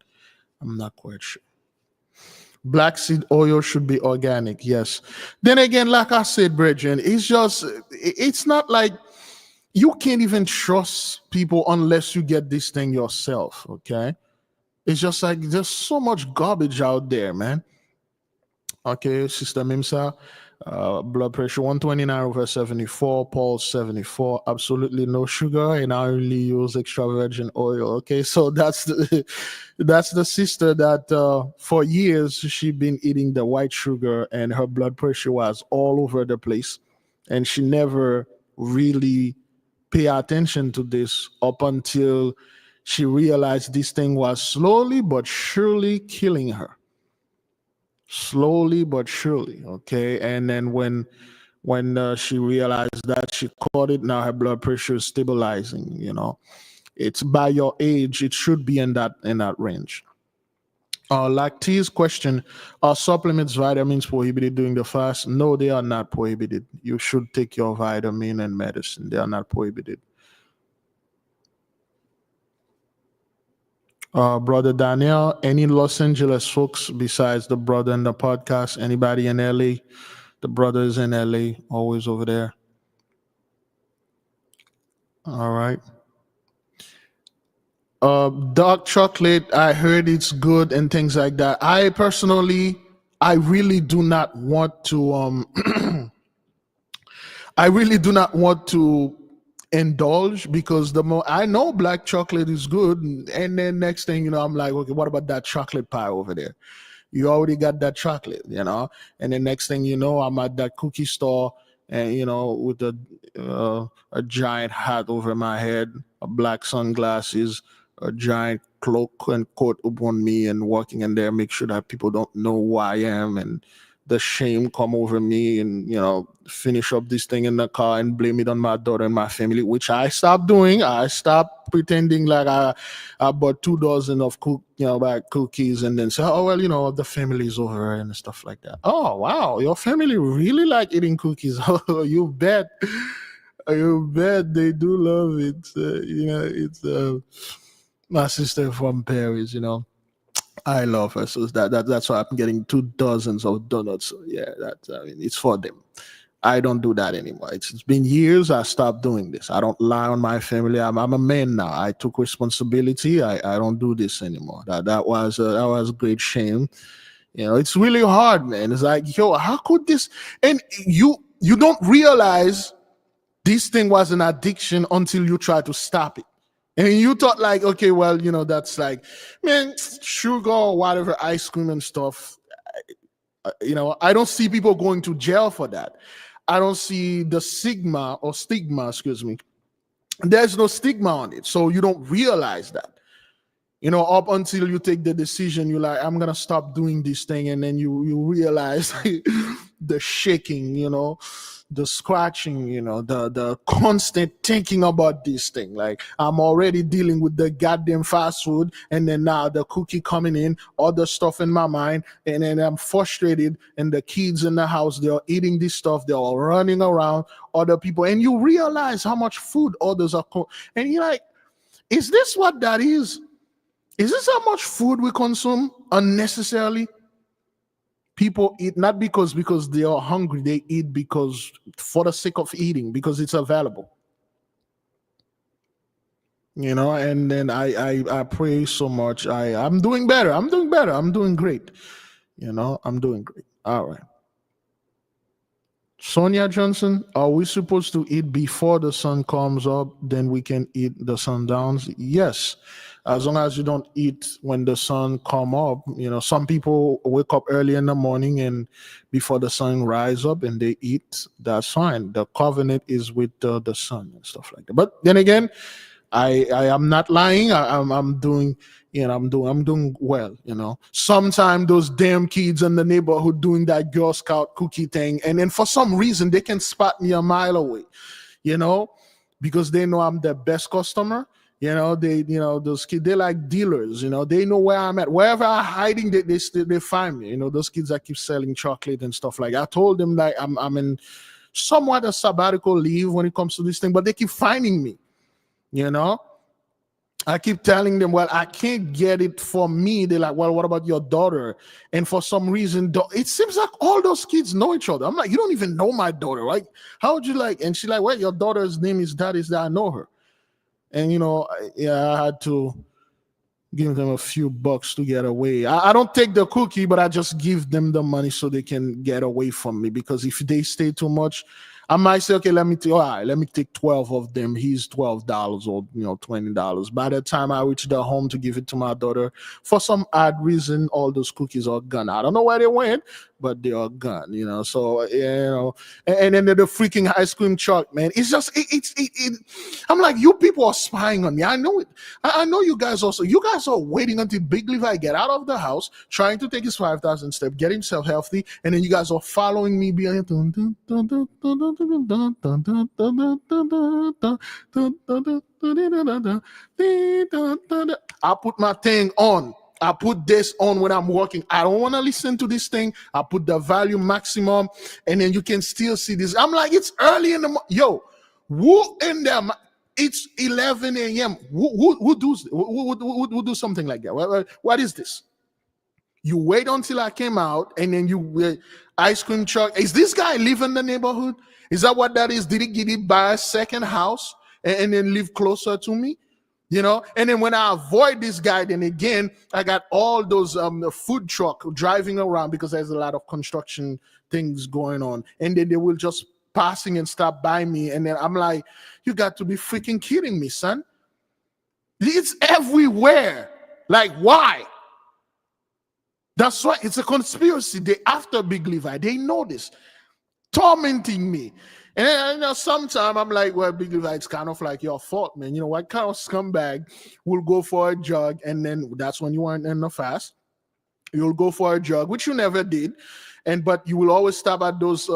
I'm not quite sure. Black seed oil should be organic, yes. Then again, like I said, brethren, it's not like you can't even trust people unless you get this thing yourself, okay? It's just like there's so much garbage out there, man. Okay, Sister Mimsa, blood pressure 129 over 74, pulse 74, absolutely no sugar, and I only use extra virgin oil. Okay, so that's the sister that for years she been eating the white sugar, and her blood pressure was all over the place, and she never really pay attention to this up until she realized this thing was slowly but surely killing her. Slowly but surely, okay. And then when she realized that, she caught it. Now her blood pressure is stabilizing. It's by your age, it should be in that range. Lactase question: are supplements, vitamins prohibited during the fast? No, they are not prohibited. You should take your vitamin and medicine. They are not prohibited. Brother Daniel, any Los Angeles folks besides the brother in the podcast? Anybody in LA? The brother is in LA, always over there. All right. Dark chocolate, I heard it's good and things like that. I personally, I really do not want to I really do not want to indulge, because the more I know black chocolate is good, and then next thing you know, I'm like, okay, what about that chocolate pie over there? You already got that chocolate, and the next thing you know, I'm at that cookie store, and with a giant hat over my head, a black sunglasses, a giant cloak and coat upon me, and walking in there, make sure that people don't know who I am, and the shame come over me, and finish up this thing in the car and blame it on my daughter and my family, which I stopped doing. I stopped pretending like I bought 2 dozen of cookies and then say, oh well, the family's over and stuff like that. Oh wow, your family really like eating cookies. Oh, you bet they do love it. It's my sister from Paris. I love her, so that's why I'm getting 2 dozens of donuts. So yeah, it's for them. I don't do that anymore. It's been years. I stopped doing this. I don't lie on my family. I'm a man now. I took responsibility. I don't do this anymore. That was a great shame. It's really hard, man. It's like, yo, how could this? And you don't realize this thing was an addiction until you try to stop it. And you thought like, okay, well, that's like, man, sugar or whatever, ice cream and stuff. I don't see people going to jail for that. I don't see the stigma, excuse me. There's no stigma on it. So you don't realize that. Up until you take the decision, you're like, I'm going to stop doing this thing. And then you realize the shaking, the scratching, the constant thinking about this thing. Like, I'm already dealing with the goddamn fast food, and then now the cookie coming in, other stuff in my mind, and then I'm frustrated, and the kids in the house, they're eating this stuff, they're all running around, other people, and you realize how much food others are and you're like, is this what that is? Is this how much food we consume unnecessarily? People eat not because they are hungry. They eat because for the sake of eating, because it's available. And then I pray so much. I'm doing better. I'm doing great. I'm doing great. All right. Sonia Johnson, are we supposed to eat before the sun comes up? Then we can eat the sundowns? Yes, as long as you don't eat when the sun come up. You know, some people wake up early in the morning and before the sun rise up and they eat. That's fine. The covenant is with the sun and stuff like that. But then again, I am not lying. I'm doing, you know, I'm doing well. You know, sometimes those damn kids in the neighborhood doing that Girl Scout cookie thing, and then for some reason they can spot me a mile away. You know, because they know I'm the best customer. You know, those kids, they're like dealers. You know, they know where I'm at. Wherever I'm hiding, they find me. You know, those kids that keep selling chocolate and stuff like that. I told them that I'm in somewhat a sabbatical leave when it comes to this thing, but they keep finding me. You know, I keep telling them, well, I can't get it for me. They're like, well, what about your daughter? And for some reason, it seems like all those kids know each other. I'm like, you don't even know my daughter, right? How would you like? And she's like, well, your daughter's name is that, I know her. And, you know, yeah, I had to give them a few bucks to get away. I don't take the cookie, but I just give them the money so they can get away from me. Because if they stay too much, I might say, okay, all right, let me take 12 of them. He's $12 or, you know, $20. By the time I reach the home to give it to my daughter, for some odd reason, all those cookies are gone. I don't know where they went, but they are gone, you know. So, you know, and then the freaking ice cream truck, man. It's just, I'm like, you people are spying on me. I know it. I know you guys also. You guys are waiting until Big Levi get out of the house, trying to take his 5,000 step, get himself healthy, and then you guys are following me behind. I put my thing on. I put this on when I'm working. I don't want to listen to this thing. I put the volume maximum, and then you can still see this. I'm like, it's early in the morning. Yo, who in there? It's 11 a.m. Who do something like that? What is this? You wait until I came out, and then you ice cream truck. Is this guy live in the neighborhood? Is that what that is? Did he get it buy a second house and then live closer to me? You know, and then when I avoid this guy, then again, I got all those food truck driving around because there's a lot of construction things going on, and then they will just passing and stop by me, and then I'm like, you got to be freaking kidding me, son. It's everywhere. Like, why? That's why it's a conspiracy. They after Big Levi. They know this, tormenting me. And you know, sometimes I'm like, well, Big Levi, it's kind of like your fault, man. You know, what kind of scumbag will go for a jog, and then that's when you weren't in the fast. You'll go for a jog, which you never did. But you will always stop at those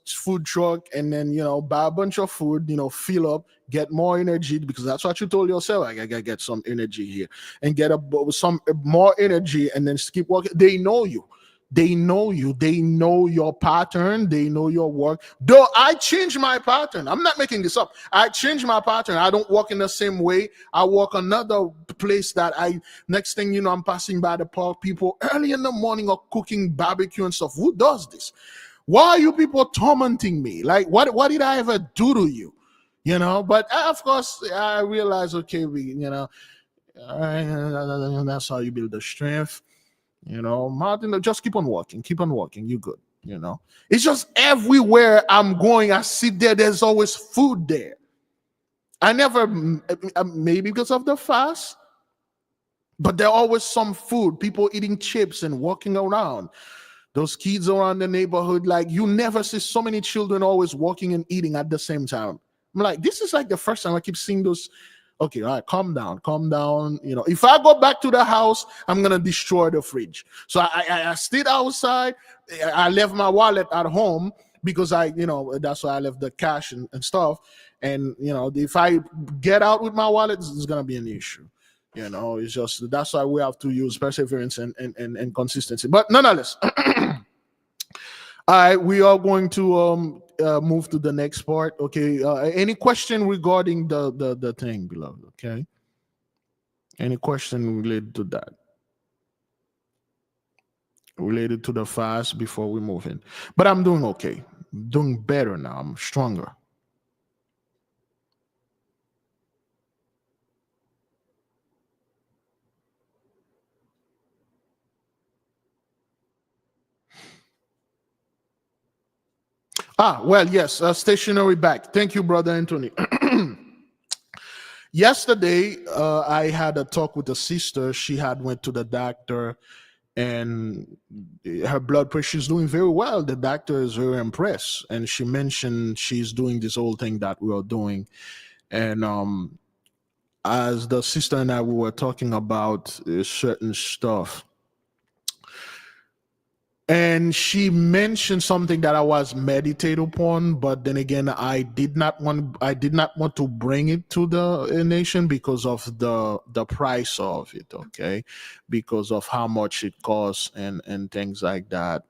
food truck and then, you know, buy a bunch of food, you know, fill up, get more energy, because that's what you told yourself. I gotta get some energy here and get some more energy, and then just keep walking. They know you. They know you. They know your pattern. They know your work. Though I change my pattern. I'm not making this up. I change my pattern. I don't walk in the same way. I walk another place that next thing you know, I'm passing by the park. People early in the morning are cooking barbecue and stuff. Who does this? Why are you people tormenting me? Like, what did I ever do to you? You know, but of course, I realize, okay, you know, that's how you build the strength. You know, Martin, just keep on walking, you good. You know, it's just everywhere I'm going, I sit there, there's always food there. I never, maybe because of the fast, but there always some food, people eating chips and walking around. Those kids around the neighborhood, like, you never see so many children always walking and eating at the same time. I'm like, this is like the first time I keep seeing those. Okay, all right, calm down. You know, if I go back to the house, I'm gonna destroy the fridge. So I stayed outside. I left my wallet at home because that's why I left the cash and stuff. And you know, if I get out with my wallet, it's gonna be an issue. You know, it's just that's why we have to use perseverance and consistency. But nonetheless, all right, we are going to move to the next part. Okay, any question regarding the thing, beloved? Okay, any question related to that? Related to the fast before we move in? But I'm doing okay. Doing better now. I'm stronger. Well, yes, stationary bag. Thank you, Brother Anthony. Yesterday, I had a talk with a sister. She had went to the doctor, and her blood pressure is doing very well. The doctor is very impressed, and she mentioned she's doing this whole thing that we are doing. And as the sister and I we were talking about certain stuff, and she mentioned something that I was meditating upon, but then again, I did not want to bring it to the nation because of the price of it, okay, because of how much it costs and things like that,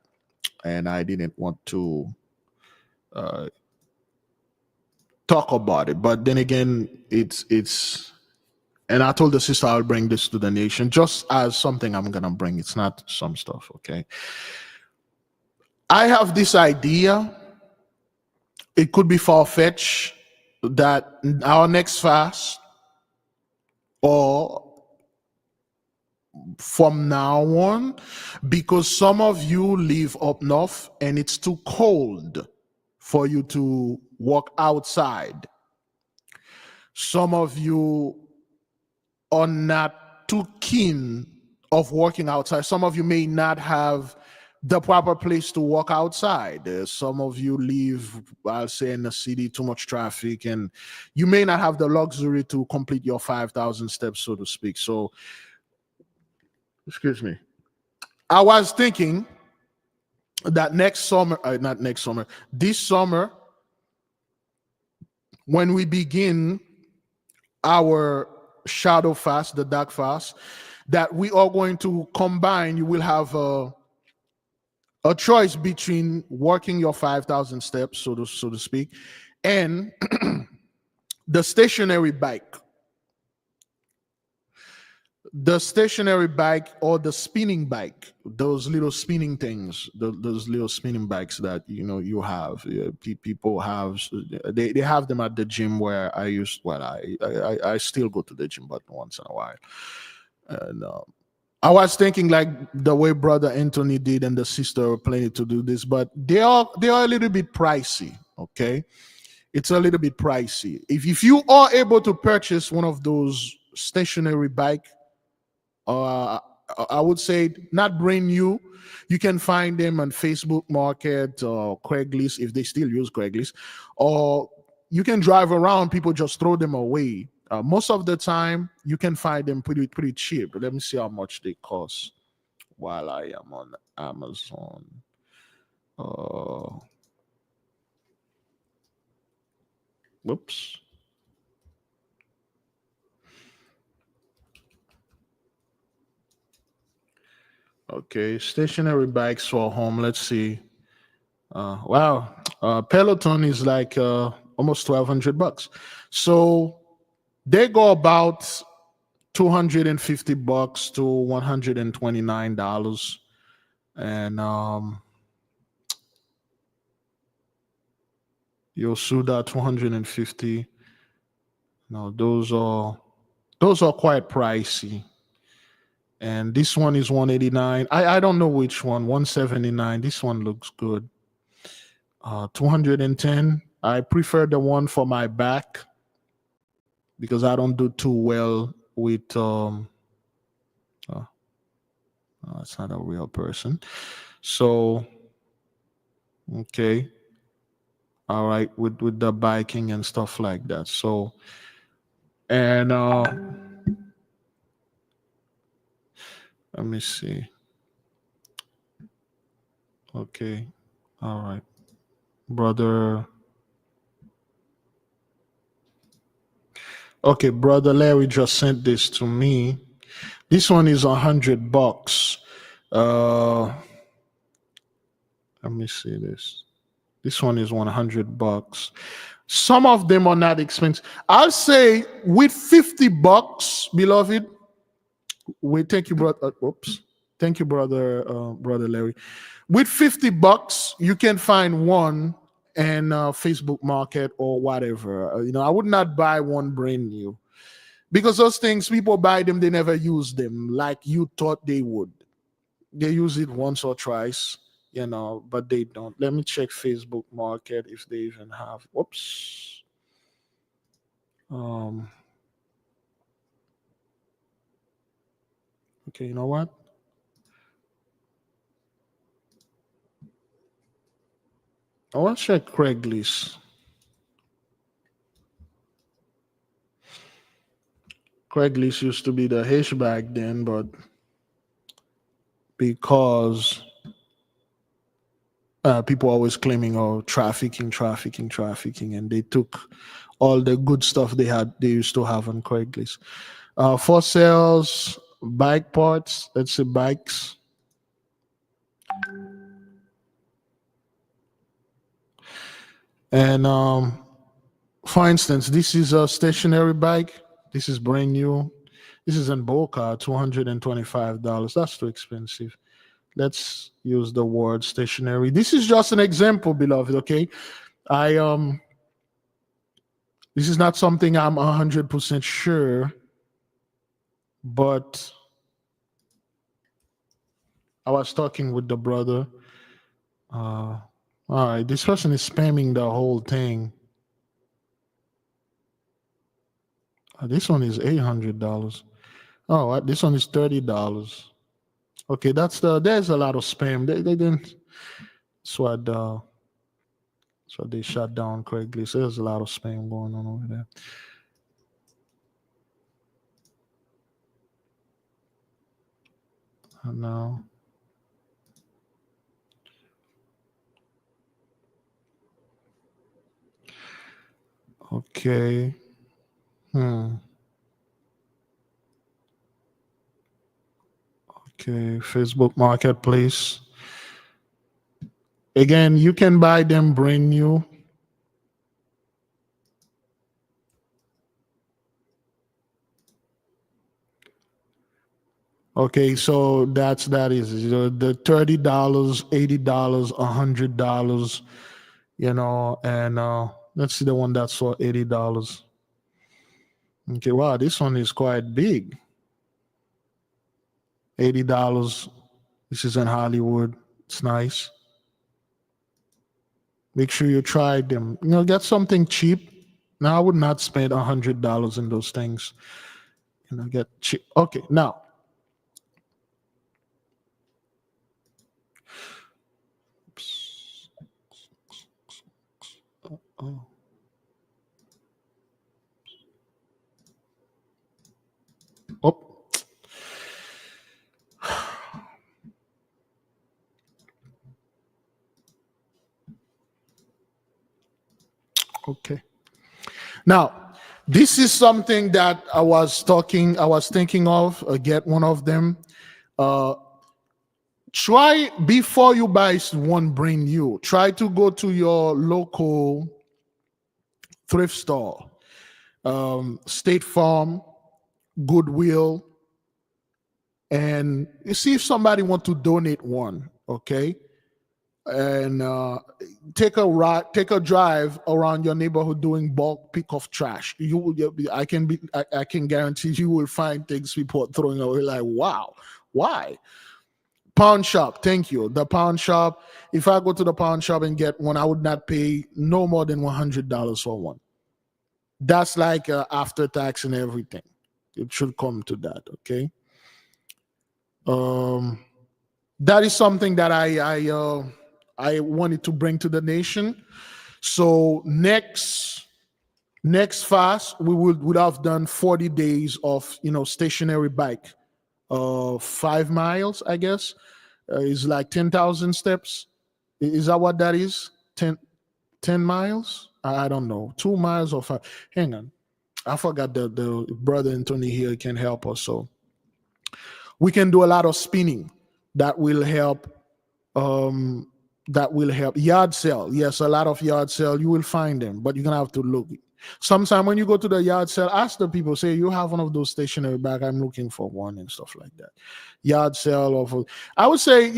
and I didn't want to talk about it. But then again, it's. And I told the sister I'll bring this to the nation just as something I'm gonna bring. It's not some stuff, okay. I have this idea. It could be far-fetched that our next fast or from now on, because some of you live up north and it's too cold for you to walk outside. Some of you are not too keen of walking outside. Some of you may not have the proper place to walk outside. Some of you live, I'll say, in the city, too much traffic, and you may not have the luxury to complete your 5,000 steps, so to speak. So, excuse me. I was thinking that this summer, when we begin our shadow fast, the dark fast, that we are going to combine. You will have a choice between working your 5,000 steps, so to speak, and the stationary bike. The stationary bike or the spinning bike, those little spinning things, those little spinning bikes that you have. People have, they have them at the gym where I still go to the gym, but once in a while. And I was thinking like the way Brother Anthony did and the sister are planning to do this, but they are a little bit pricey, okay? It's a little bit pricey. If you are able to purchase one of those stationary bike, I would say not brand new. You can find them on Facebook Market or Craigslist if they still use Craigslist, or you can drive around. People just throw them away. Most of the time, you can find them pretty cheap. Let me see how much they cost while I am on Amazon. Whoops. Okay, stationary bikes for home. Let's see. Wow, Peloton is like almost $1,200. So they go about $250 to $129, and you'll see that 250. No, those are quite pricey. And this one is 189. I don't know which one. 179. This one looks good. 210. I prefer the one for my back because I don't do too well with it's not a real person. So okay. All right, with the biking and stuff like that. So, and let me see. Okay. All right. Brother. Okay, Brother Larry just sent this to me. This one is $100. Let me see this. This one is $100. Some of them are not expensive. I'll say with $50, beloved. Thank you, brother. Thank you, brother Larry. With $50, you can find one in Facebook Market or whatever. I would not buy one brand new because those things, people buy them, they never use them like you thought they would. They use it once or twice, you know, but they don't. Let me check Facebook Market if they even have. Whoops. Okay, you know what? I want to check Craigslist. Craigslist used to be the H back then, but because people always claiming, oh, trafficking, and they took all the good stuff they used to have on Craigslist. For sales, bike parts, let's say bikes. And for instance, this is a stationary bike. This is brand new. This is in Boca, $225. That's too expensive. Let's use the word stationary. This is just an example, beloved, okay? This is not something I'm 100% sure, but I was talking with the brother. All right, this person is spamming the whole thing. This one is $800. Oh, this one is $30. Okay, there's a lot of spam. They didn't. So they shut down Craigslist. There's a lot of spam going on over there. No. Okay. Okay, Facebook Marketplace. Again, you can buy them brand new. Okay, so that is the $30, $80, $100, you know, and let's see the one that's for $80. Okay, wow, this one is quite big. $80. This is in Hollywood. It's nice. Make sure you try them. You know, get something cheap. Now, I would not spend $100 in those things. You know, get cheap. Okay, now. Oh. Oh. Okay. Now, this is something that I was thinking of. Get one of them. Try, before you buy one brand new, try to go to your local thrift store, State Farm, Goodwill, and you see if somebody want to donate one. Okay. And take a drive around your neighborhood doing bulk pick of trash. I can guarantee you will find things people are throwing away like, wow, why? Pound shop, thank you. The pound shop. If I go to the pound shop and get one, I would not pay no more than $100 for one. That's like after tax and everything. It should come to that. Okay. That is something that I wanted to bring to the nation. So next fast, we would have done 40 days of, stationary bike. 5 miles, I guess, is like 10,000 steps. Is that what that is? 10 miles? I don't know. 2 miles or 5. Hang on. I forgot the brother Anthony here can help us. So we can do a lot of spinning. That will help. Yard sale. Yes, a lot of yard sale. You will find them, but you're gonna have to look. Sometime when you go to the yard sale, ask the people, say, you have one of those stationary bags, I'm looking for one, and stuff like that. Yard sale. I would say,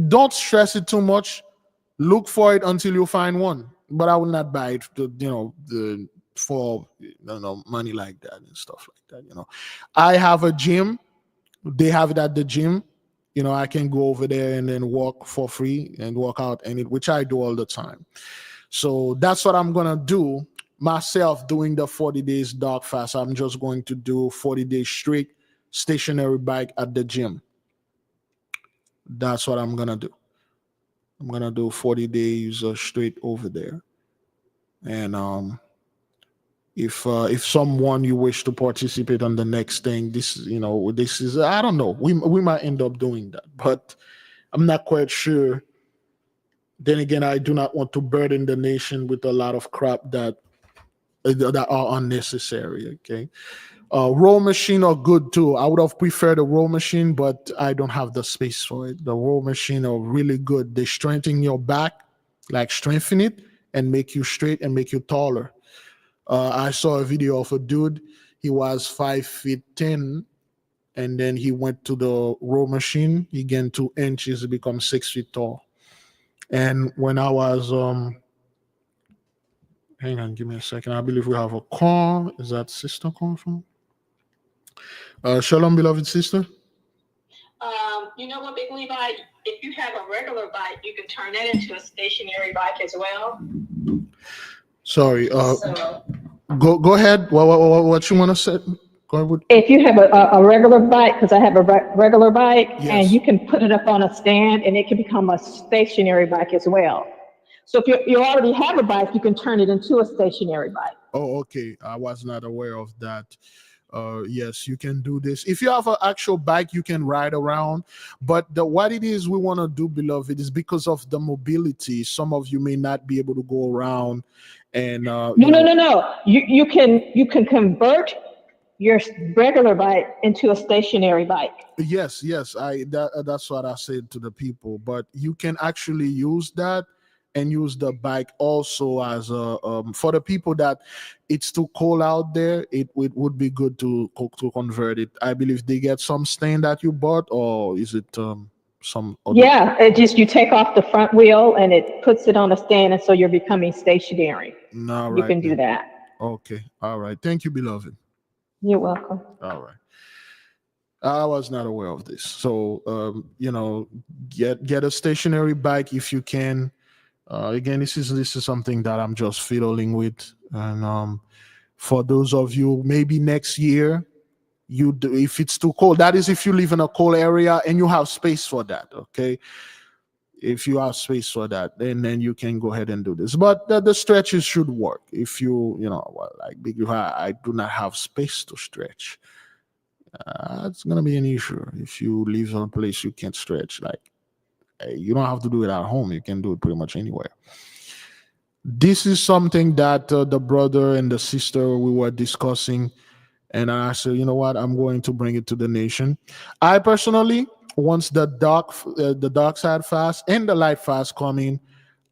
don't stress it too much. Look for it until you find one. But I will not buy it, for money like that and stuff like that. I have a gym. They have it at the gym. I can go over there and then walk for free and work out, which I do all the time. So that's what I'm gonna do myself doing the 40 days dog fast. I'm just going to do 40 days straight stationary bike at the gym. That's what I'm gonna do. I'm gonna do 40 days straight over there. And if someone you wish to participate on the next thing, this is I don't know. We might end up doing that, but I'm not quite sure. Then again, I do not want to burden the nation with a lot of crap that are unnecessary. Okay. Row machine are good too. I would have preferred a row machine, but I don't have the space for it. The row machine are really good. They strengthen your back, like strengthen it and make you straight and make you taller. I saw a video of a dude. He was 5'10", and then he went to the row machine. He gained 2 inches. He become 6 feet tall. And when I was hang on, give me a second. I believe we have a call. Is that sister call from? Shalom, beloved sister. You know what, Big Levi? If you have a regular bike, you can turn that into a stationary bike as well. Sorry. Go ahead. What you want to say? Go ahead. If you have a regular bike, because I have a regular bike, Yes. and you can put it up on a stand, and it can become a stationary bike as well. So if you already have a bike, you can turn it into a stationary bike. Oh, okay. I was not aware of that. Yes, you can do this. If you have an actual bike, you can ride around. But what it is we want to do, beloved, is because of the mobility. Some of you may not be able to go around. And No. You can convert your regular bike into a stationary bike. Yes. That's what I said to the people. But you can actually use that and use the bike also as a for the people that it's too cold out there. It would be good to convert it. I believe they get some stand that you bought, or is it some other? Yeah, it just you take off the front wheel and it puts it on a stand, and so you're becoming stationary. No, You can do that. Okay, all right. Thank you, beloved. You're welcome. All right. I was not aware of this. So get a stationary bike if you can. Again, this is something that I'm just fiddling with, and for those of you, maybe next year, you do, if it's too cold. That is, if you live in a cold area and you have space for that. Okay, if you have space for that, then you can go ahead and do this. But the stretches should work. If like Big, I do not have space to stretch. It's gonna be an issue if you live in a place you can't stretch. Like, you don't have to do it at home. You can do it pretty much anywhere. This is something that the brother and the sister we were discussing, and I said, you know what, I'm going to bring it to the nation. I personally, once the dark side fast and the light fast come in,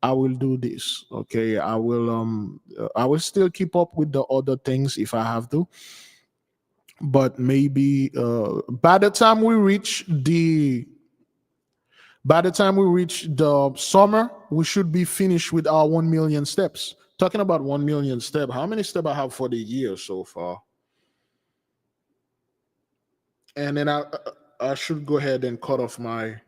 I will do this. Okay, I will still keep up with the other things if I have to, but maybe by the time we reach the summer, we should be finished with our 1 million steps. Talking about 1 million steps, how many steps I have for the year so far? And then I should go ahead and cut off I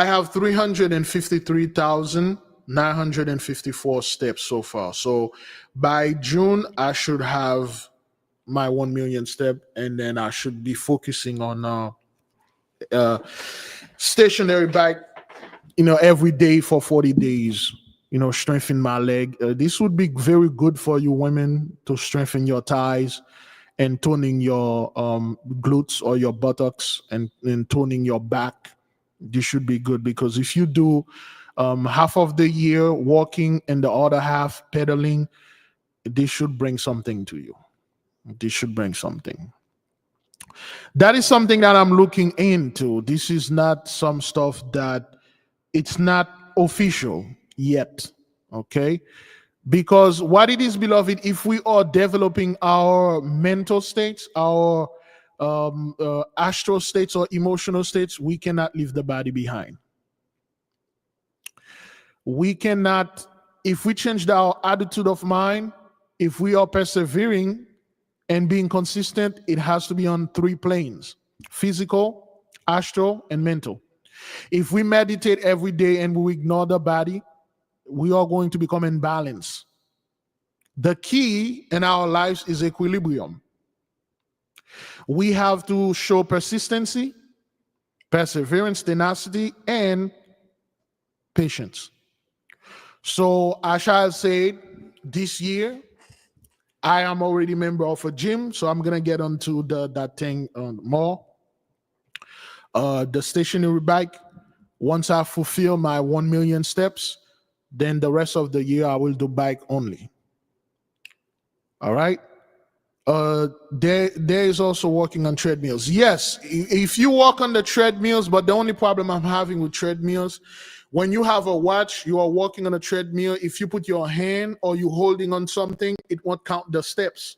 have 353,954 steps so far. So by June, I should have my 1 million step, and then I should be focusing on stationary bike, every day for 40 days, strengthen my leg. This would be very good for you women, to strengthen your thighs and toning your glutes or your buttocks, and toning your back. This should be good, because if you do half of the year walking and the other half pedaling, this should bring something to you. This should bring something. That is something that I'm looking into. This is not some stuff that it's not official yet, okay? Because what it is, beloved, if we are developing our mental states, our astral states or emotional states, we cannot leave the body behind. We cannot, if we change our attitude of mind, if we are persevering, and being consistent, it has to be on 3 planes: physical, astral, and mental. If we meditate every day and we ignore the body, we are going to become imbalanced. The key in our lives is equilibrium. We have to show persistency, perseverance, tenacity, and patience. So I shall say this year, I am already a member of a gym, so I'm gonna get onto that thing more. The stationary bike. Once I fulfill my 1 million steps, then the rest of the year I will do bike only. All right. There is also working on treadmills. Yes, if you walk on the treadmills, but the only problem I'm having with treadmills, when you have a watch, you are walking on a treadmill. If you put your hand or you holding on something, it won't count the steps.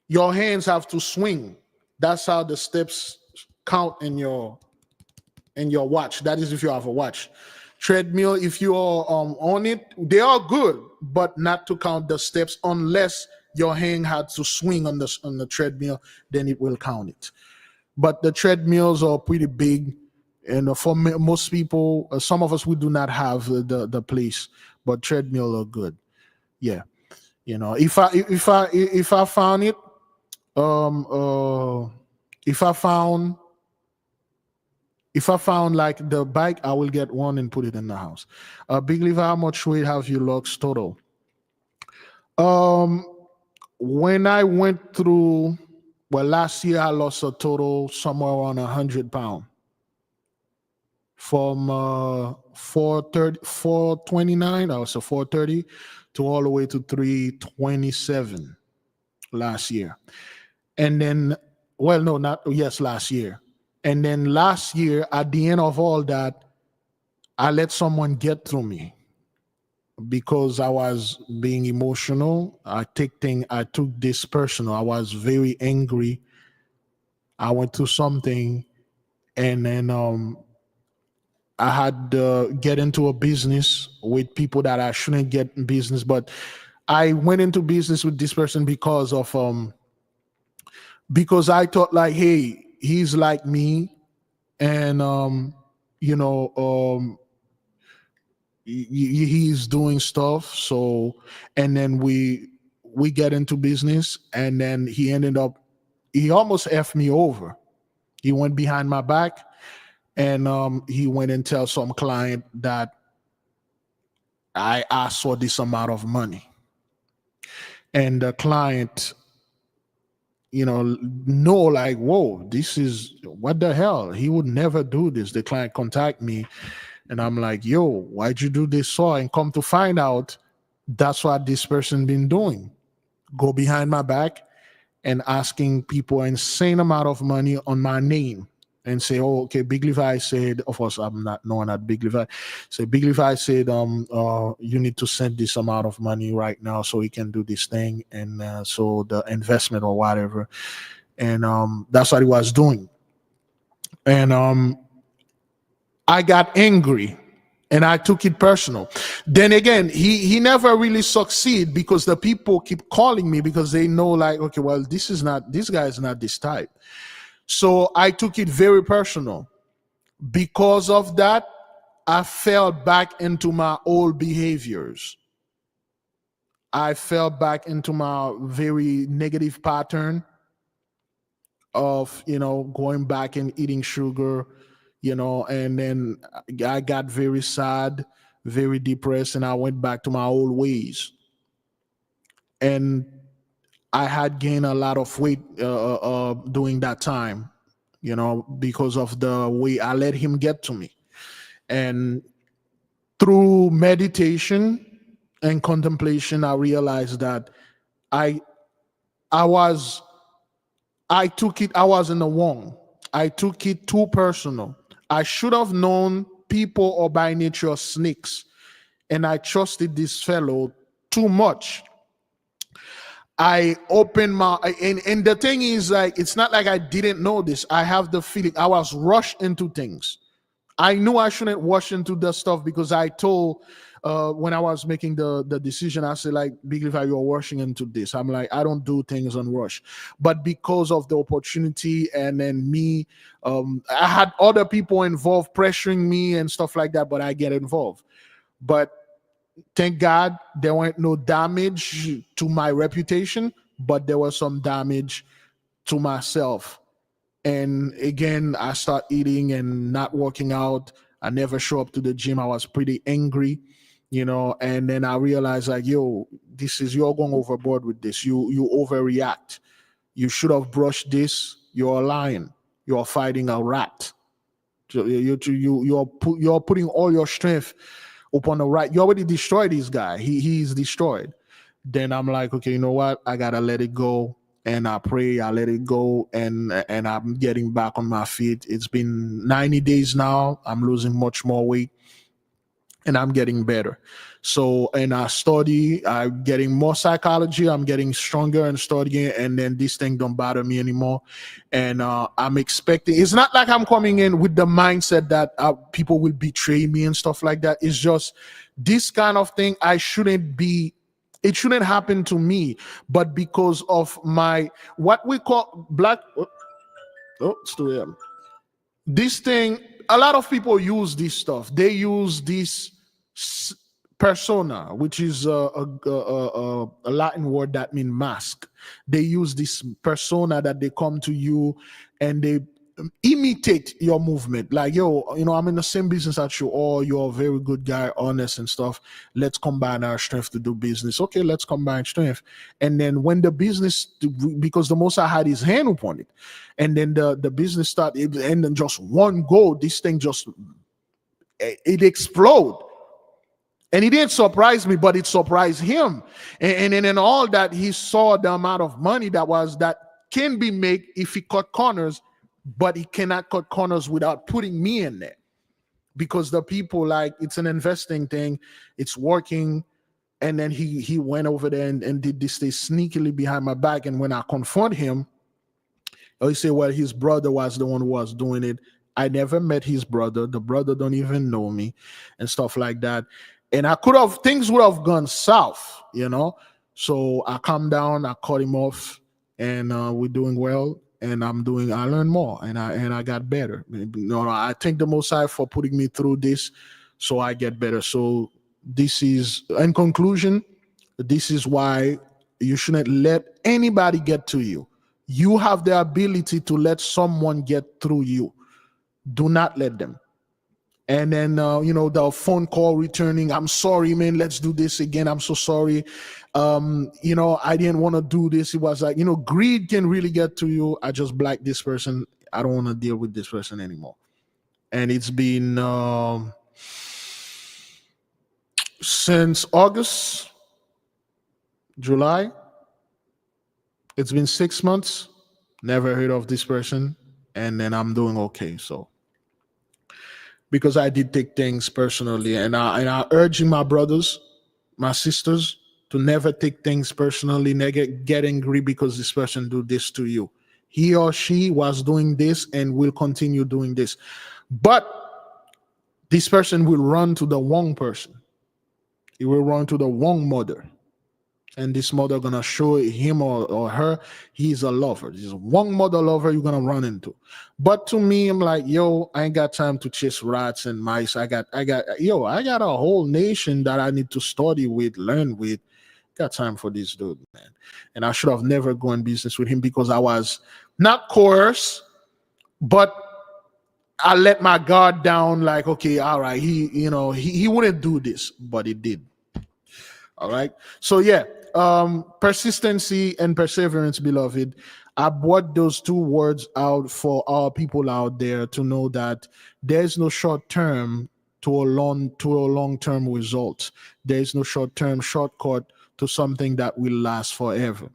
Your hands have to swing. That's how the steps count in your watch. That is if you have a watch. Treadmill, if you are on it, they are good, but not to count the steps unless your hand had to swing on the treadmill, then it will count it. But the treadmills are pretty big, and for most people, some of us, we do not have the place, but treadmill are good. Yeah, you know, if I found it, if I found like the bike, I will get one and put it in the house. Big Levi, how much weight have you lost total? When I went through, well, last year I lost a total somewhere around 100 pounds. From 429, I was 430, to all the way to 327 last year. And then, well, no, not, yes, last year. And then last year, at the end of all that, I let someone get through me because I was being emotional. I took this personal. I was very angry. I went through something, and then I had to get into a business with people that I shouldn't get in business. But I went into business with this person because I thought like, hey, he's like me, and he's doing stuff. So, and then we get into business, and then he almost effed me over. He went behind my back, and he went and tell some client that I asked for this amount of money, and the client, know like, whoa, this is, what the hell? He would never do this. The client contact me, and I'm like, yo, why'd you do this? So, and come to find out, that's what this person been doing. Go behind my back and asking people an insane amount of money on my name, and say, oh, okay, Big Levi said, of course, I'm not known at Big Levi. So Big Levi said, you need to send this amount of money right now so he can do this thing, and so the investment or whatever. And that's what he was doing. And I got angry, and I took it personal. Then again, he never really succeed because the people keep calling me because they know like, okay, well, this guy is not this type. So I took it very personal. Because of that, I fell back into my old behaviors. I fell back into my very negative pattern of, going back and eating sugar, and then I got very sad, very depressed, and I went back to my old ways. And I had gained a lot of weight during that time, because of the way I let him get to me. And through meditation and contemplation, I realized that I was in the wrong. I took it too personal. I should have known people are by nature snakes, and I trusted this fellow too much. I opened and the thing is, like, it's not like I didn't know this. I have the feeling I was rushed into things. I knew I shouldn't rush into the stuff because I told when I was making the decision, I said, like, Big Levi, you're rushing into this. I'm like, I don't do things on rush. But because of the opportunity and then me, I had other people involved pressuring me and stuff like that, but I get involved. But thank God there weren't no damage to my reputation, but there was some damage to myself. And again, I start eating and not working out. I never show up to the gym. I was pretty angry, and then I realized, like, yo, you're going overboard with this. You overreact. You should have brushed this. You're lying. You're fighting a rat. You're putting all your strength upon the right. You already destroyed this guy. He's destroyed. Then I'm like, okay, you know what? I gotta let it go. And I pray, I let it go, and I'm getting back on my feet. It's been 90 days now. I'm losing much more weight, and I'm getting better. So, and I study, I'm getting more psychology. I'm getting stronger and studying, and then this thing don't bother me anymore. And I'm expecting, it's not like I'm coming in with the mindset that people will betray me and stuff like that. It's just this kind of thing. It shouldn't happen to me, but because of my, what we call black, it's 2 a.m. This thing, a lot of people use this stuff. They use this persona, which is a Latin word that means mask. They use this persona that they come to you and they imitate your movement. Like, yo, I'm in the same business as you, or you're a very good guy, honest and stuff. Let's combine our strength to do business. Okay, let's combine strength. And then when the business, because the Most High had his hand upon it, and then the business started, and then just one go, this thing it explode. And it didn't surprise me, but it surprised him. And then all that, he saw the amount of money that can be made if he cut corners, but he cannot cut corners without putting me in there. Because the people, like, it's an investing thing, it's working. And then he went over there and did this thing sneakily behind my back. And when I confront him, he said, well, his brother was the one who was doing it. I never met his brother. The brother don't even know me and stuff like that. And things would have gone south, So I calmed down, I cut him off, and we're doing well. And I learned more, and I got better. I thank the Most High for putting me through this, so I get better. So this is, in conclusion, this is why you shouldn't let anybody get to you. You have the ability to let someone get through you. Do not let them. And then, the phone call returning, I'm sorry, man, let's do this again. I'm so sorry. I didn't want to do this. It was like, greed can really get to you. I just blocked this person. I don't want to deal with this person anymore. And it's been since August, July. It's been 6 months. Never heard of this person. And then I'm doing okay. So, because I did take things personally, and I urge my brothers, my sisters, to never take things personally, never get angry because this person do this to you. He or she was doing this and will continue doing this. But this person will run to the wrong person. He will run to the wrong mother. And this mother gonna show him or her he's a lover. This is one mother lover you're gonna run into. But to me, I'm like, yo, I ain't got time to chase rats and mice. I got a whole nation that I need to study with, learn with. Got time for this dude, man. And I should have never gone business with him because I was not coerced, but I let my guard down. Like, okay, all right, he wouldn't do this, but he did. All right. So yeah, persistency and perseverance, beloved. I brought those two words out for our people out there to know that there's no short term to a long-term result. There is no short-term shortcut to something that will last forever.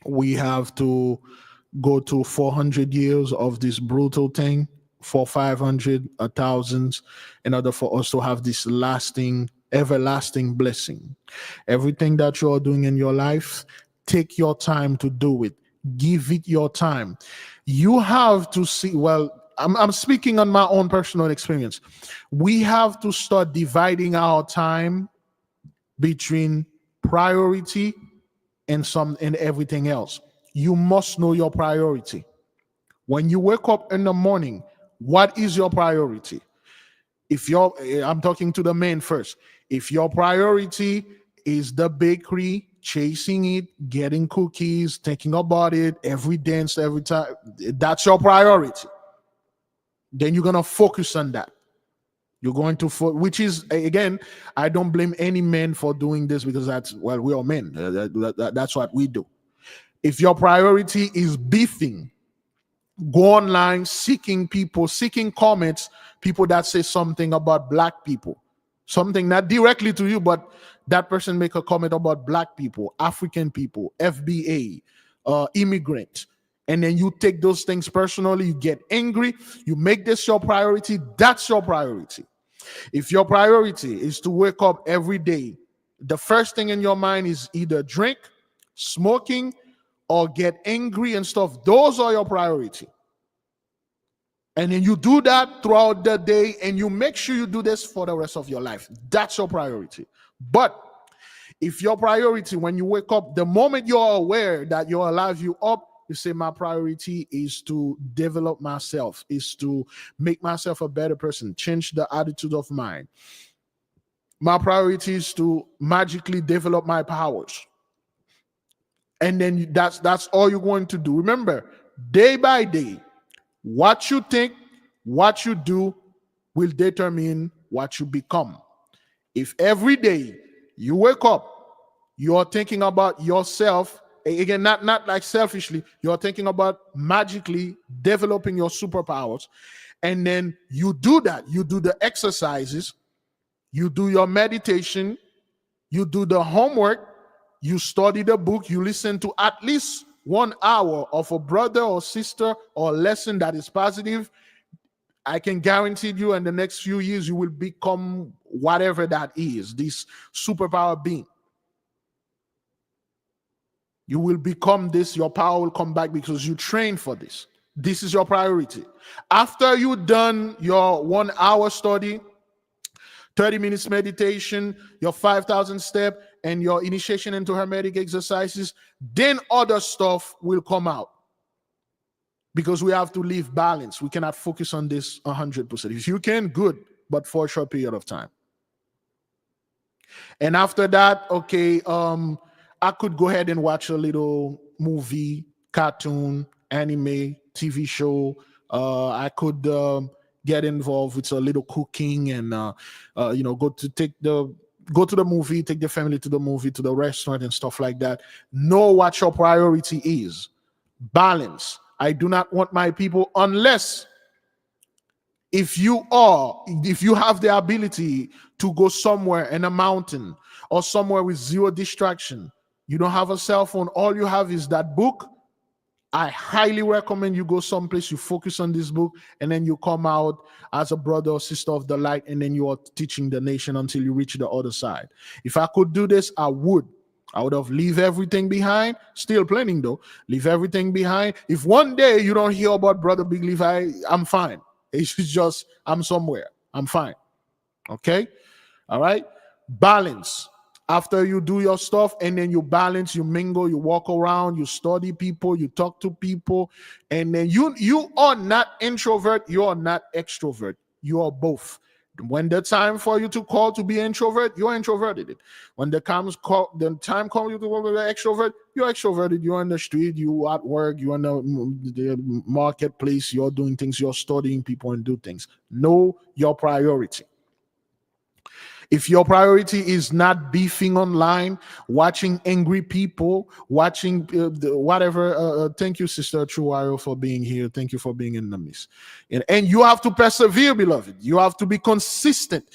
We have to go to 400 years of this brutal thing, for 500, 1,000, in order for us to have this lasting, everlasting blessing. Everything that you are doing in your life, take your time to do it. Give it your time. You have to see, well, I'm speaking on my own personal experience. We have to start dividing our time between priority and everything else. You must know your priority. When you wake up in the morning, what is your priority? I'm talking to the men first. If your priority is the bakery, chasing it, getting cookies, thinking about it, every dance, every time, that's your priority. Then you're going to focus on that. You're going to, which is, again, I don't blame any man for doing this because we are men. That's what we do. If your priority is beefing, go online, seeking comments, people that say something about black people, something not directly to you, but that person make a comment about black people, African people, FBA, immigrant. And then you take those things personally, you get angry, you make this your priority, that's your priority. If your priority is to wake up every day, the first thing in your mind is either drink, smoking, or get angry and stuff, those are your priority. And then you do that throughout the day, and you make sure you do this for the rest of your life. That's your priority. But if your priority, when you wake up, the moment you're aware that you're alive, you up, you say, my priority is to develop myself, is to make myself a better person, change the attitude of mind. My priority is to magically develop my powers. And then that's all you're going to do. Remember, day by day, what you think, what you do will determine what you become. If every day you wake up, you're thinking about yourself, again, not like selfishly, you're thinking about magically developing your superpowers, and then you do that, you do the exercises, you do your meditation, you do the homework, you study the book, you listen to at least 1 hour of a brother or sister or lesson that is positive, I can guarantee you in the next few years, you will become whatever that is, this superpower being. You will become this, your power will come back because you train for this. This is your priority. After you've done your 1 hour study, 30 minutes meditation, your 5,000 step, and your initiation into Hermetic exercises, then other stuff will come out. Because we have to live balance. We cannot focus on this 100%. If you can, good, but for a short period of time. And after that, okay, I could go ahead and watch a little movie, cartoon, anime, TV show. I could get involved with a little cooking and go to the movie, take the family to the movie, to the restaurant and stuff like that. Know what your priority is. Balance. I do not want my people, unless if you have the ability to go somewhere in a mountain or somewhere with zero distraction, you don't have a cell phone, all you have is that book, I highly recommend you go someplace, you focus on this book, and then you come out as a brother or sister of the light, and then you are teaching the nation until you reach the other side. If I could do this, I would have leave everything behind. Still planning though. Leave everything behind. If one day you don't hear about Brother Big Levi, I'm fine. It's just I'm somewhere. I'm fine. Okay? All right? Balance. After you do your stuff and then you balance, you mingle, you walk around, you study people, you talk to people, and then you are not introvert, you are not extrovert. You are both. When the time for you to call to be introvert, you're introverted. When the time comes you to be extrovert, you're extroverted. You're on the street, you at work, you're in the marketplace, you're doing things, you're studying people and do things. Know your priority. If your priority is not beefing online, watching angry people, watching whatever, thank you, Sister Truayo, for being here. Thank you for being in the midst. And you have to persevere, beloved. You have to be consistent.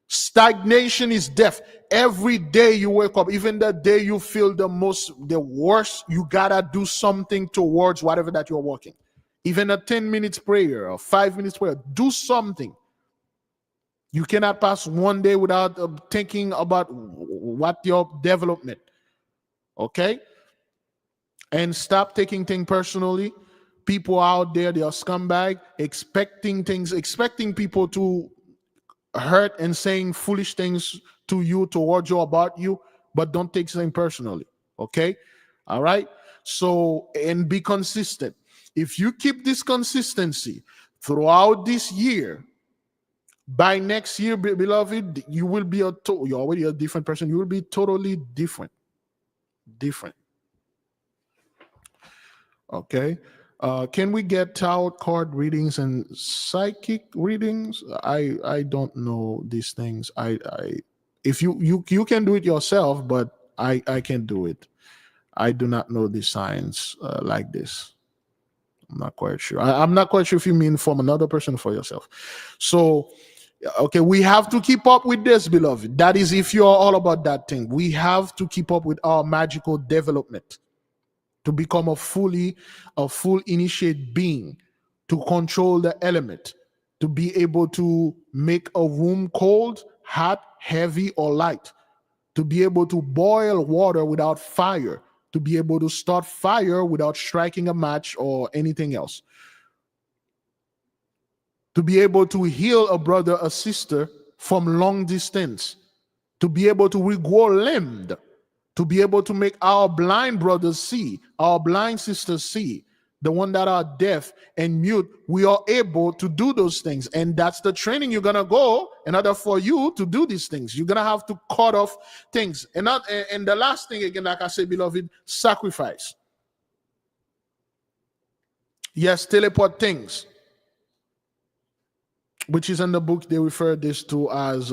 Stagnation is death. Every day you wake up, even the day you feel the worst, you gotta do something towards whatever that you're working. Even a 10 minutes prayer or 5 minutes prayer, do something. You cannot pass one day without thinking about what your development. Okay? And stop taking things personally. people out there, they are scumbag, expecting people to hurt and saying foolish things to you, towards you, about you, but don't take things personally. Okay? All right? So, and be consistent. If you keep this consistency throughout this year, by next year, beloved, you will be you're already a different person. You will be totally different. Okay. Can we get tarot card readings and psychic readings? I don't know these things. I if you can do it yourself, but I can't do it. I do not know the science like this. I'm not quite sure. I'm not quite sure if you mean from another person or for yourself. So, okay, we have to keep up with this, beloved. That is, if you're all about that thing, we have to keep up with our magical development to become a full initiate being, to control the element, to be able to make a room cold, hot, heavy, or light, to be able to boil water without fire, to be able to start fire without striking a match or anything else, to be able to heal a brother or sister from long distance, to be able to regrow limbed, to be able to make our blind brothers see, our blind sisters see, the one that are deaf and mute. We are able to do those things, and that's the training you're gonna go. In order for you to do these things, you're gonna have to cut off things. And the last thing, again, like I said, beloved, sacrifice. Yes, teleport things, which is in the book. They refer this to as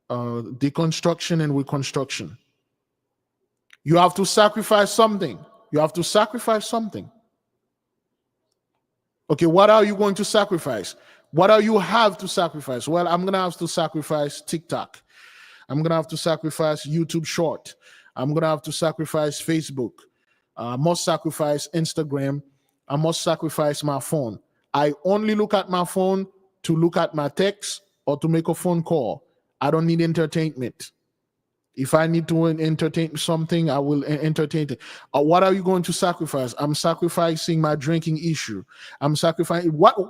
deconstruction and reconstruction. You have to sacrifice something. You have to sacrifice something. Okay, what are you going to sacrifice? What do you have to sacrifice? Well, I'm going to have to sacrifice TikTok. I'm going to have to sacrifice YouTube Short. I'm going to have to sacrifice Facebook. I must sacrifice Instagram. I must sacrifice my phone. I only look at my phone to look at my text or to make a phone call. I don't need entertainment. If I need to entertain something, I will entertain it. What are you going to sacrifice? I'm sacrificing my drinking issue. I'm sacrificing what's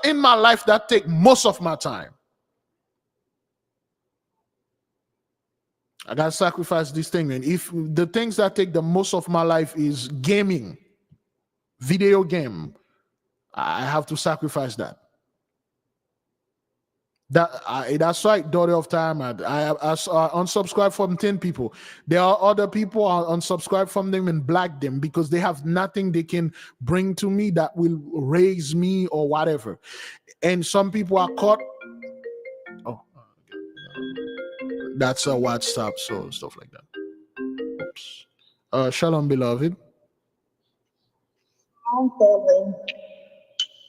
in my life that take most of my time. I gotta sacrifice this thing. And if the things that take the most of my life is gaming, video game, I have to sacrifice that. That's right, daughter of time. I unsubscribe from 10 people. There are other people I unsubscribe from them and black them because they have nothing they can bring to me that will raise me or whatever. And some people are caught. Oh, that's a WhatsApp, so stuff like that. Oops. Shalom, beloved. Hi, family.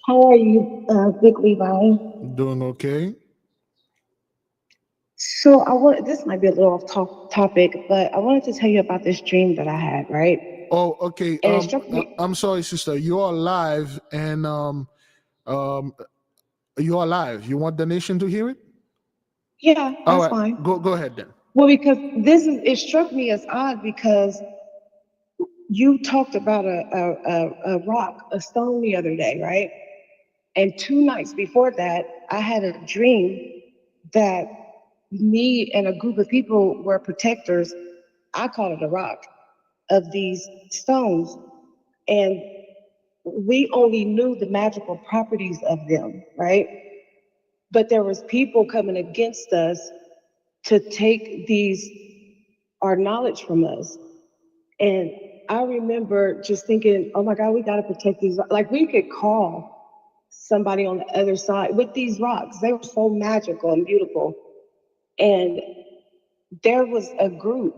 How are you, Big Levi? Doing okay. So this might be a little off topic, but I wanted to tell you about this dream that I had, right? Oh, okay. And it struck me. I'm sorry, sister. You're live, and you're live. You want the nation to hear it? Yeah, All that's right. fine. Go ahead then. Well, because it struck me as odd because you talked about a rock, a stone the other day, right? And 2 nights before that, I had a dream that me and a group of people were protectors. I call it a rock, of these stones. And we only knew the magical properties of them, right? But there was people coming against us to take our knowledge from us. And I remember just thinking, oh my God, we got to protect these. Like, we could call somebody on the other side with these rocks. They were so magical and beautiful. And there was a group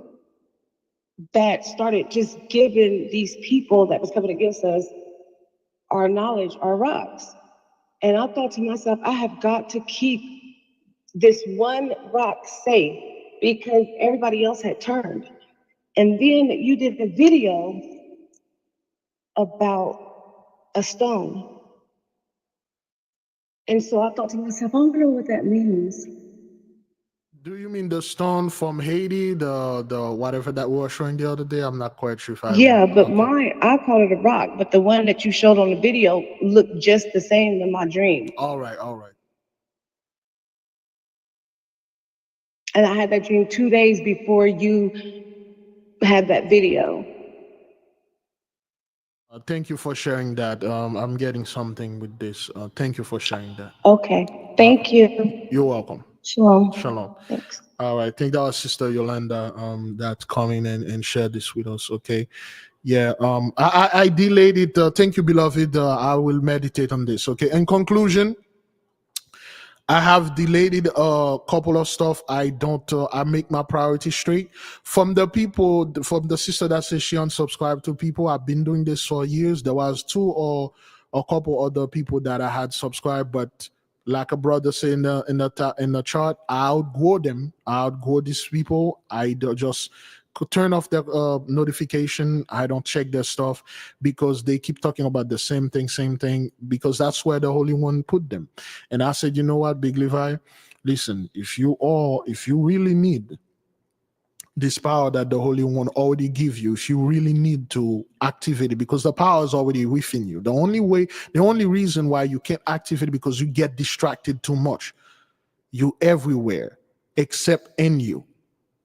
that started just giving these people that was coming against us our knowledge, our rocks. And I thought to myself, I have got to keep this one rock safe because everybody else had turned. And then you did a video about a stone. And so I thought to myself, I wonder what that means. Do you mean the stone from Haiti, the whatever that we were showing the other day? I'm not quite sure if I Yeah, remember. but I call it a rock, but the one that you showed on the video looked just the same in my dream. All right, all right. And I had that dream 2 days before you had that video. Thank you for sharing that. I'm getting something with this. Thank you for sharing that. Okay, thank you. You're welcome. Shalom. Shalom. Thanks. All right. I think that was Sister Yolanda that's coming in and shared this with us. Okay. Yeah. I delayed it. Thank you, beloved. I will meditate on this. Okay. In conclusion, I have delayed a couple of stuff. I don't. I make my priorities straight. From the people, from the sister that says she unsubscribed to people, I've been doing this for years. There was two or a couple other people that I had subscribed, but like a brother say in the chart, I outgrow them. I outgrow these people. Just could turn off their notification. I don't check their stuff because they keep talking about the same thing, because that's where the Holy One put them. And I said, you know what, Big Levi, listen, if you really need this power that the Holy One already give you, if you really need to activate it, because the power is already within you. The only reason why you can't activate it because you get distracted too much. You everywhere except in you.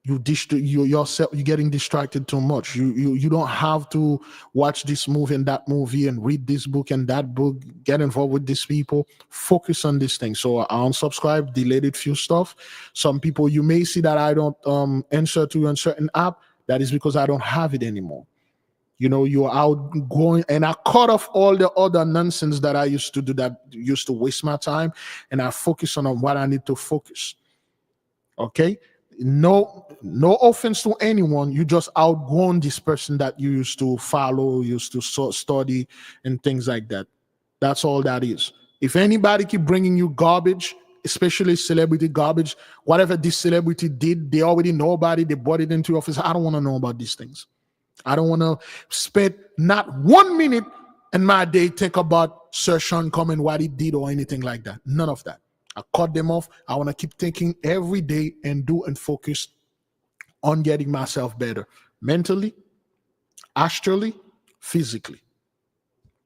You're getting distracted too much. You don't have to watch this movie and that movie and read this book and that book, get involved with these people. Focus on this thing. So I unsubscribed, deleted few stuff. Some people, you may see that I don't answer to a certain app. That is because I don't have it anymore. You know, you're outgoing, and I cut off all the other nonsense that I used to do that used to waste my time, and I focus on what I need to focus. Okay. No offense to anyone. You just outgrown this person that you used to follow, used to study and things like that. That's all that is. If anybody keep bringing you garbage, especially celebrity garbage, whatever this celebrity did, they already know about it. They brought it into your office. I don't want to know about these things. I don't want to spend not 1 minute in my day think about Sir Sean Common, what he did or anything like that. None of that. I cut them off. I want to keep thinking every day and focus on getting myself better mentally, astrally, physically.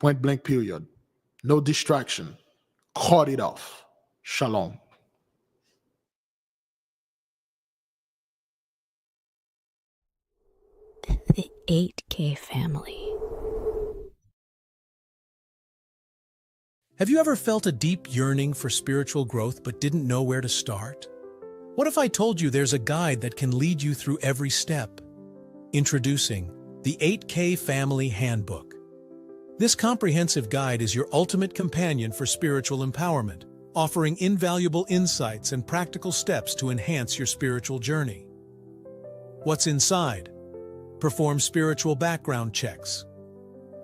Point blank period. No distraction. Cut it off. Shalom. The 8K family. Have you ever felt a deep yearning for spiritual growth but didn't know where to start? What if I told you there's a guide that can lead you through every step? Introducing the 8K Family Handbook. This comprehensive guide is your ultimate companion for spiritual empowerment, offering invaluable insights and practical steps to enhance your spiritual journey. What's inside? Perform spiritual background checks.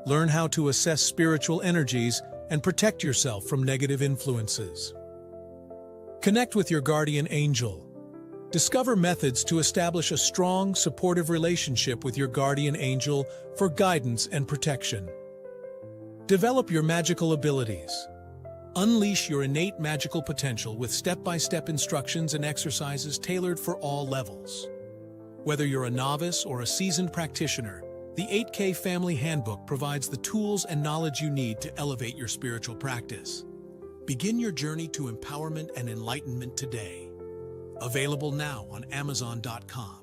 Learn how to assess spiritual energies and protect yourself from negative influences. Connect with your guardian angel. Discover methods to establish a strong, supportive relationship with your guardian angel for guidance and protection. Develop your magical abilities. Unleash your innate magical potential with step-by-step instructions and exercises tailored for all levels. Whether you're a novice or a seasoned practitioner, the 8K Family Handbook provides the tools and knowledge you need to elevate your spiritual practice. Begin your journey to empowerment and enlightenment today. Available now on Amazon.com.